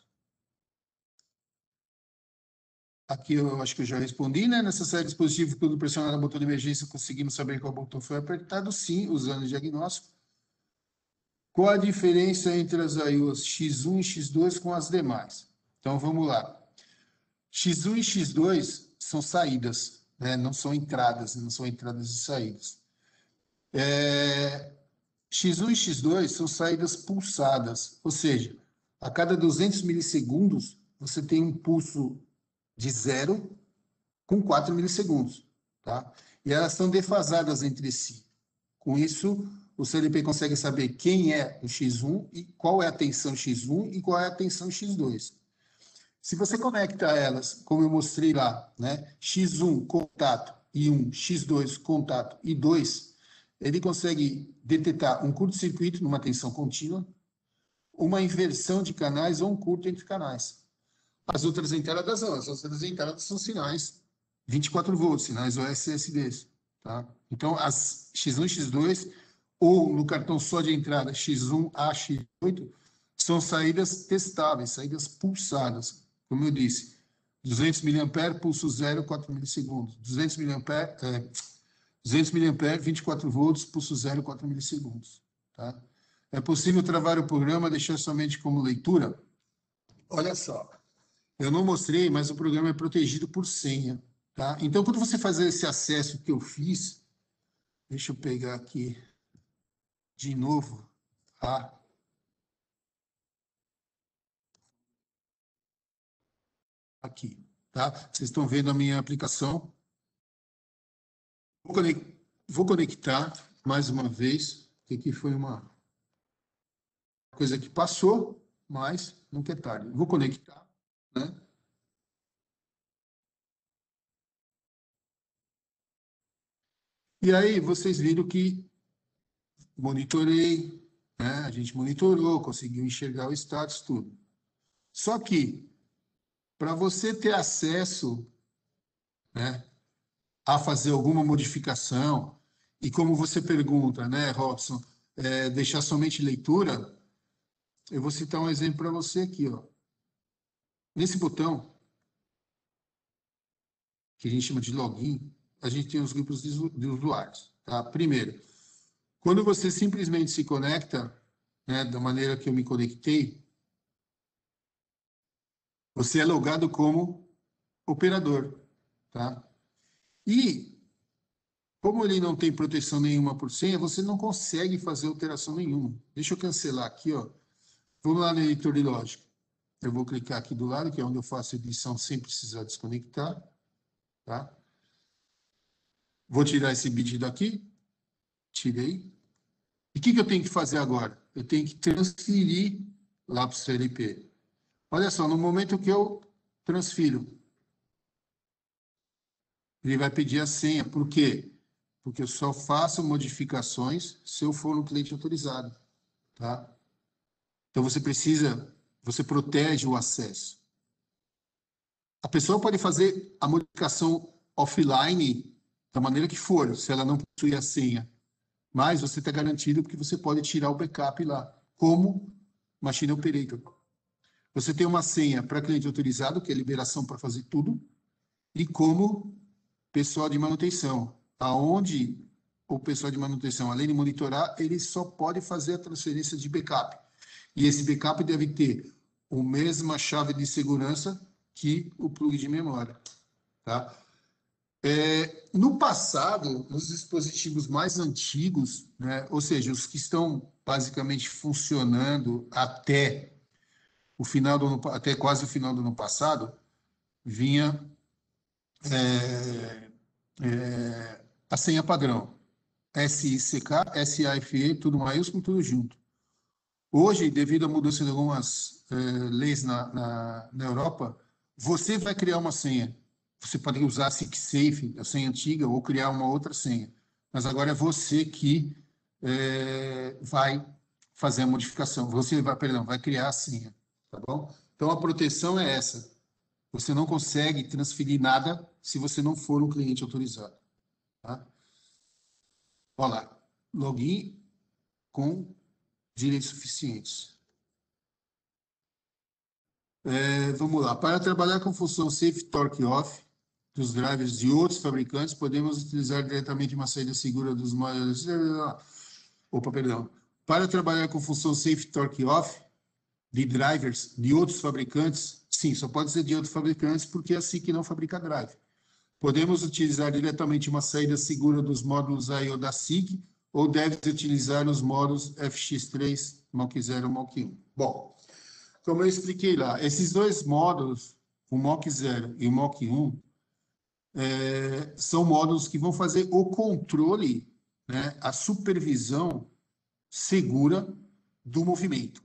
A: Aqui eu acho que eu já respondi, né? Nessa série de dispositivos, quando pressionar o botão de emergência, conseguimos saber qual botão foi apertado? Sim, usando o diagnóstico. Qual a diferença entre as I/Os X1 e X2 com as demais? Então, vamos lá. X1 e X2 são saídas, né? Não são entradas e saídas. X1 e X2 são saídas pulsadas, ou seja, a cada 200 milissegundos, você tem um pulso de 0 com 4 milissegundos, tá? E elas estão defasadas entre si. Com isso, o CLP consegue saber quem é o X1 e qual é a tensão X1 e qual é a tensão X2. Se você conecta elas, como eu mostrei lá, né, X1 contato e 1, X2 contato e 2, ele consegue detectar um curto-circuito numa tensão contínua, uma inversão de canais ou um curto entre canais. As outras entradas não, as outras entradas são sinais 24 volts, sinais OSSDs, tá? Então, as X1 e X2, ou no cartão só de entrada X1 a X8, são saídas testáveis, saídas pulsadas. Como eu disse, 200 mA, pulso 0, 4 milissegundos. 200 mA, 200 mA, 24 volts, pulso 0, 4 milissegundos. Tá? É possível travar o programa, deixar somente como leitura? Olha só, eu não mostrei, mas o programa é protegido por senha, tá? Então, quando você fazer esse acesso que eu fiz, deixa eu pegar aqui de novo, tá? Aqui, tá? Vocês estão vendo a minha aplicação. Vou conectar mais uma vez, que aqui foi uma coisa que passou, mas nunca é tarde. Vou conectar, né? E aí vocês viram que monitorei, né? A gente monitorou, conseguiu enxergar o status, tudo. Só que, para você ter acesso, né, a fazer alguma modificação, e como você pergunta, né, Robson, deixar somente leitura, eu vou citar um exemplo para você aqui, ó. Nesse botão, que a gente chama de login, a gente tem os grupos de usuários, tá? Primeiro, quando você simplesmente se conecta, né, da maneira que eu me conectei, você é logado como operador, tá? E, como ele não tem proteção nenhuma por senha, você não consegue fazer alteração nenhuma. Deixa eu cancelar aqui, ó. Vamos lá no editor de lógica. Eu vou clicar aqui do lado, que é onde eu faço edição sem precisar desconectar, tá? Vou tirar esse bit daqui, tirei. E o que eu tenho que fazer agora? Eu tenho que transferir lá para o CLP. Olha só, no momento que eu transfiro, ele vai pedir a senha. Por quê? Porque eu só faço modificações se eu for no cliente autorizado, tá? Então você protege o acesso. A pessoa pode fazer a modificação offline da maneira que for, se ela não possui a senha. Mas você está garantido porque você pode tirar o backup lá, como Machine Operator. Você tem uma senha para cliente autorizado, que é liberação para fazer tudo, e como pessoal de manutenção, aonde o pessoal de manutenção, além de monitorar, ele só pode fazer a transferência de backup. E esse backup deve ter a mesma chave de segurança que o plug de memória, tá? No passado, nos dispositivos mais antigos, né, ou seja, os que estão basicamente funcionando até o final do ano, até quase o final do ano passado, vinha a senha padrão, SICK, SAFE, tudo maiúsculo, tudo junto. Hoje, devido à mudança de algumas leis na Europa, você vai criar uma senha. Você pode usar a SICSafe, a senha antiga, ou criar uma outra senha. Mas agora é você que vai fazer a modificação. Você vai, perdão, vai criar a senha, tá bom? Então, a proteção é essa. Você não consegue transferir nada se você não for um cliente autorizado, tá? Olha lá, login com direitos suficientes. Vamos lá. Para trabalhar com função Safe Torque Off dos drivers de outros fabricantes, podemos utilizar diretamente uma saída segura dos módulos. Opa, perdão. Para trabalhar com função Safe Torque Off de drivers de outros fabricantes, sim, só pode ser de outros fabricantes porque é assim que não fabrica drive. Podemos utilizar diretamente uma saída segura dos módulos I/O da SIG ou deve-se utilizar os módulos FX3, MOC 0 e MOC 1. Bom, como eu expliquei lá, esses dois módulos, o MOC 0 e o MOC 1, são módulos que vão fazer o controle, né, a supervisão segura do movimento,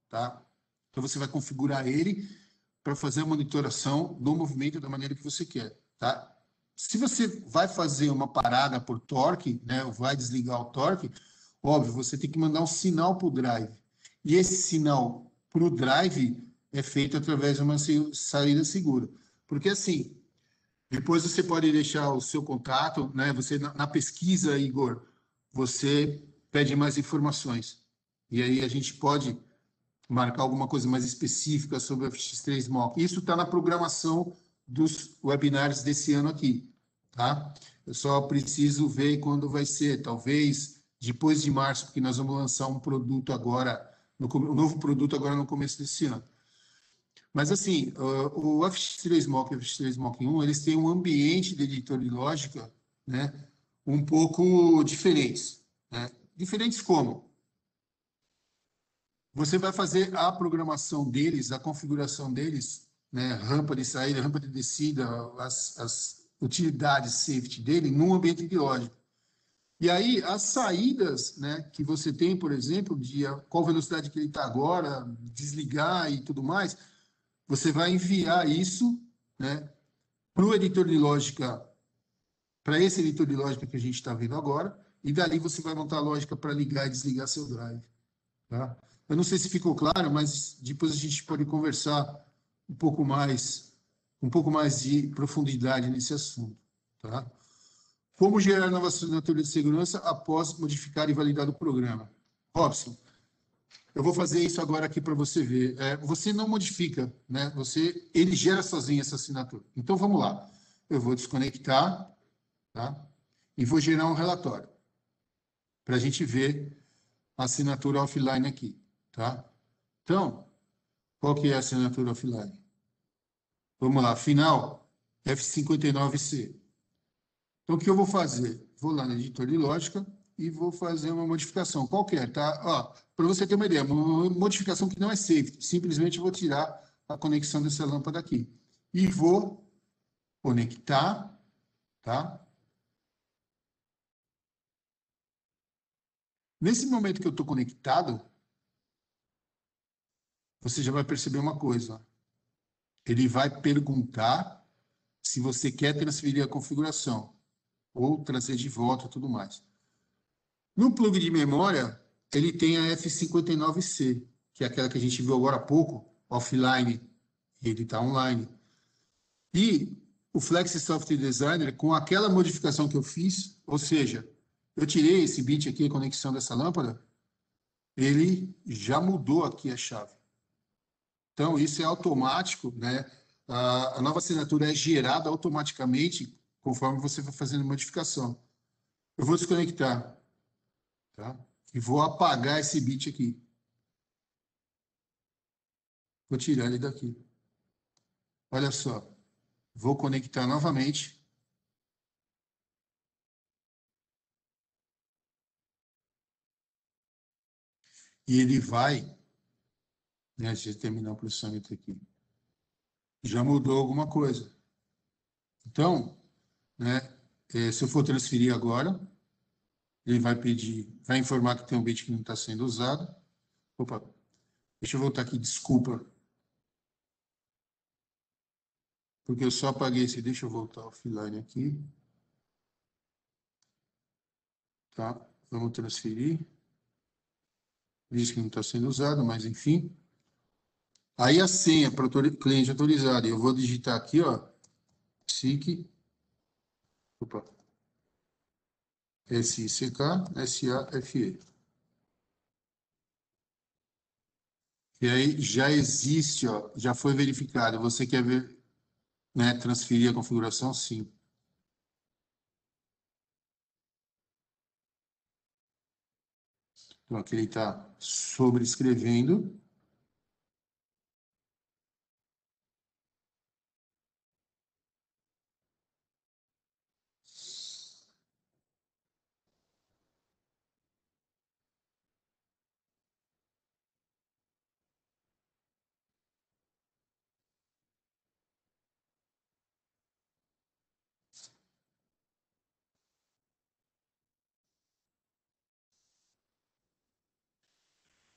A: tá? Então, você vai configurar ele para fazer a monitoração do movimento da maneira que você quer, tá? Se você vai fazer uma parada por torque, né, ou vai desligar o torque, óbvio, você tem que mandar um sinal para o drive. E esse sinal para o drive é feito através de uma saída segura. Porque assim, depois você pode deixar o seu contato, né? Você na pesquisa, Igor, você pede mais informações. E aí a gente pode marcar alguma coisa mais específica sobre o FX3 Mock. Isso está na programação dos webinars desse ano aqui, tá? Eu só preciso ver quando vai ser, talvez depois de março, porque nós vamos lançar um produto agora, um novo produto agora no começo desse ano. Mas, assim, o FX3 Mock e o FX3 Mock 1, eles têm um ambiente de editor de lógica, né, um pouco diferentes. Né? Diferentes como? Você vai fazer a programação deles, a configuração deles, né, rampa de saída, rampa de descida, as utilidades safety dele, num ambiente de lógica. E aí, as saídas, né, que você tem, por exemplo, de qual velocidade que ele está agora, desligar e tudo mais, você vai enviar isso, né, para o editor de lógica, para esse editor de lógica que a gente está vendo agora, e dali você vai montar a lógica para ligar e desligar seu drive. Tá? Eu não sei se ficou claro, mas depois a gente pode conversar um pouco mais de profundidade nesse assunto. Tá? Como gerar nova assinatura de segurança após modificar e validar o programa? Robson, eu vou fazer isso agora aqui para você ver. Você não modifica, né? Ele gera sozinho essa assinatura. Então, vamos lá. Eu vou desconectar, tá? E vou gerar um relatório para a gente ver a assinatura offline aqui, tá? Então, qual que é a assinatura offline? Vamos lá, final F59C. Então, o que eu vou fazer? Vou lá no editor de lógica e vou fazer uma modificação qualquer, tá? Para você ter uma ideia, uma modificação que não é safety. Simplesmente vou tirar a conexão dessa lâmpada aqui. E vou conectar, tá? Nesse momento que eu estou conectado, você já vai perceber uma coisa. Ele vai perguntar se você quer transferir a configuração ou trazer de volta e tudo mais. No plug de memória, ele tem a F59C, que é aquela que a gente viu agora há pouco, offline, e ele está online. E o Flex Software Designer, com aquela modificação que eu fiz, ou seja, eu tirei esse bit aqui, a conexão dessa lâmpada, ele já mudou aqui a chave. Então, isso é automático, né? A nova assinatura é gerada automaticamente conforme você vai fazendo modificação. Eu vou desconectar, tá? E vou apagar esse bit aqui. Vou tirar ele daqui. Olha só. Vou conectar novamente. E ele vai, né, deixa eu terminar o processamento aqui. Já mudou alguma coisa. Então, né, se eu for transferir agora, ele vai pedir, vai informar que tem um bit que não está sendo usado. Opa, deixa eu voltar aqui, desculpa. Porque eu só apaguei esse, deixa eu voltar offline aqui. Tá, vamos transferir. Diz que não está sendo usado, mas enfim. Aí a senha para o cliente autorizado. Eu vou digitar aqui, ó, SIC, opa, SICK, SAFE. E aí já existe, ó, já foi verificado. Você quer ver, né, transferir a configuração? Sim. Então aqui ele está sobrescrevendo.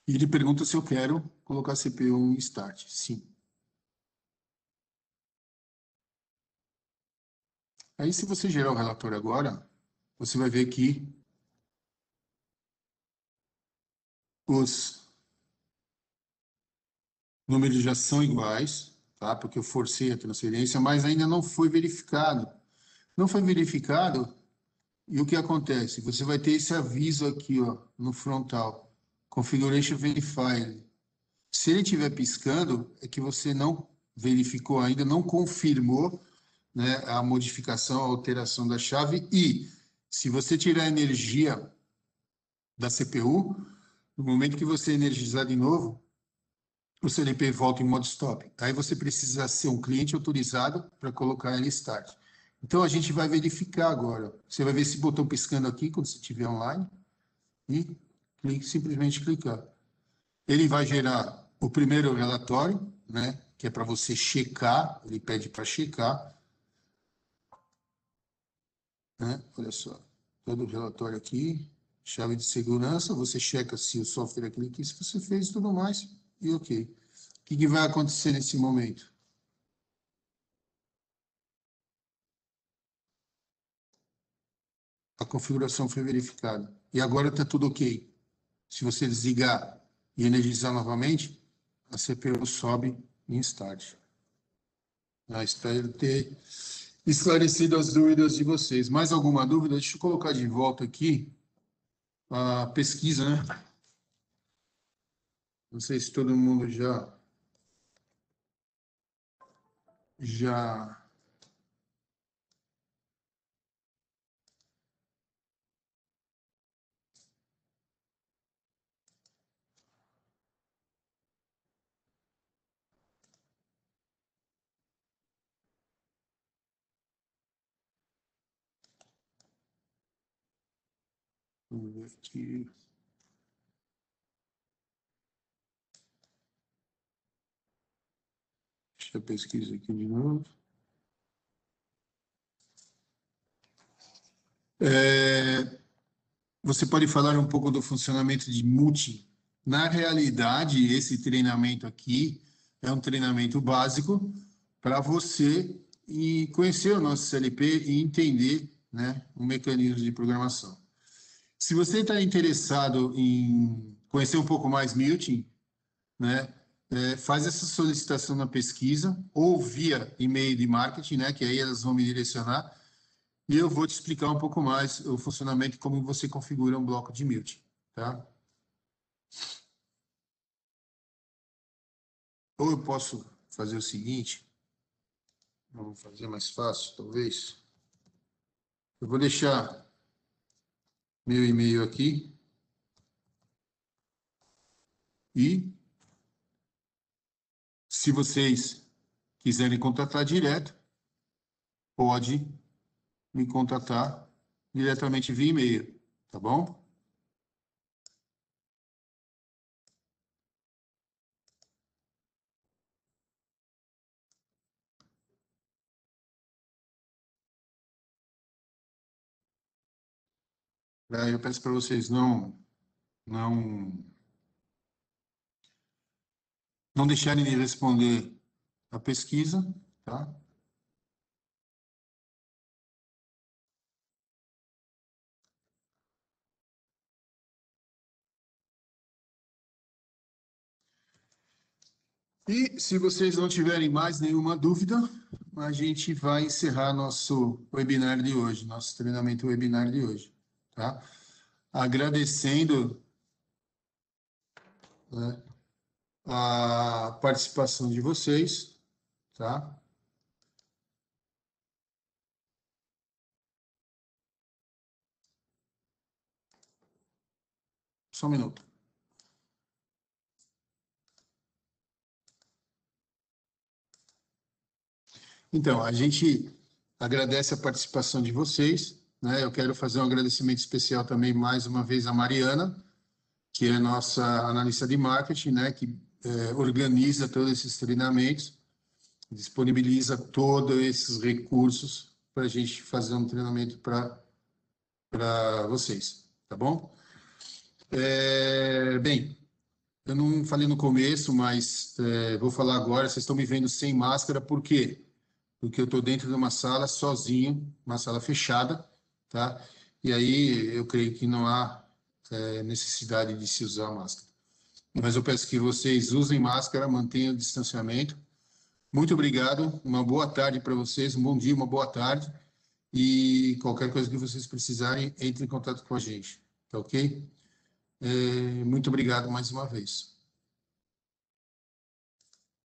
A: E ele pergunta se eu quero colocar a CPU em start. Sim. Aí, se você gerar o relatório agora, você vai ver que os números já são iguais, tá? Porque eu forcei a transferência, mas ainda não foi verificado. Não foi verificado, e o que acontece? Você vai ter esse aviso aqui, ó, no frontal, Configuration Verified. Se ele estiver piscando, é que você não verificou ainda, não confirmou, né, a modificação, a alteração da chave. E se você tirar a energia da CPU, no momento que você energizar de novo, o CLP volta em modo stop. Aí você precisa ser um cliente autorizado para colocar ele start. Então, a gente vai verificar agora. Você vai ver esse botão piscando aqui quando você estiver online e simplesmente clicar. Ele vai gerar o primeiro relatório, né, que é para você checar, ele pede para checar, né? Olha só, todo o relatório aqui, chave de segurança, você checa se o software é aquele que você fez e tudo mais, e ok. O que vai acontecer nesse momento? A configuração foi verificada. E agora está tudo ok. Se você desligar e energizar novamente, a CPU sobe em start. Espero ter esclarecido as dúvidas de vocês. Mais alguma dúvida? Deixa eu colocar de volta aqui a pesquisa, né? Não sei se todo mundo já vamos ver aqui. Deixa eu pesquisar aqui de novo. Você pode falar um pouco do funcionamento de multi? Na realidade, esse treinamento aqui é um treinamento básico para você e conhecer o nosso CLP e entender, né, o mecanismo de programação. Se você está interessado em conhecer um pouco mais Milton, né, faz essa solicitação na pesquisa ou via e-mail de marketing, né, que aí elas vão me direcionar e eu vou te explicar um pouco mais o funcionamento e como você configura um bloco de Milton, tá? Ou eu posso fazer o seguinte, vamos fazer mais fácil, talvez. Eu vou deixar meu e-mail aqui e, se vocês quiserem contatar direto, pode me contatar diretamente via e-mail, tá bom? Aí eu peço para vocês não, não deixarem de responder a pesquisa, tá? E se vocês não tiverem mais nenhuma dúvida, a gente vai encerrar nosso webinar de hoje, nosso treinamento webinar de hoje, tá? Agradecendo, né, a participação de vocês, tá? Só um minuto. Então, a gente agradece a participação de vocês, né? Eu quero fazer um agradecimento especial também, mais uma vez, à Mariana, que é nossa analista de marketing, né? Que organiza todos esses treinamentos, disponibiliza todos esses recursos para a gente fazer um treinamento para vocês, tá bom? Bem, eu não falei no começo, mas vou falar agora. Vocês estão me vendo sem máscara, por quê? Porque eu estou dentro de uma sala sozinho, uma sala fechada, tá? E aí eu creio que não há necessidade de se usar máscara. Mas eu peço que vocês usem máscara, mantenham o distanciamento. Muito obrigado, uma boa tarde para vocês, um bom dia, uma boa tarde. E qualquer coisa que vocês precisarem, entre em contato com a gente, tá ok? Muito obrigado mais uma vez.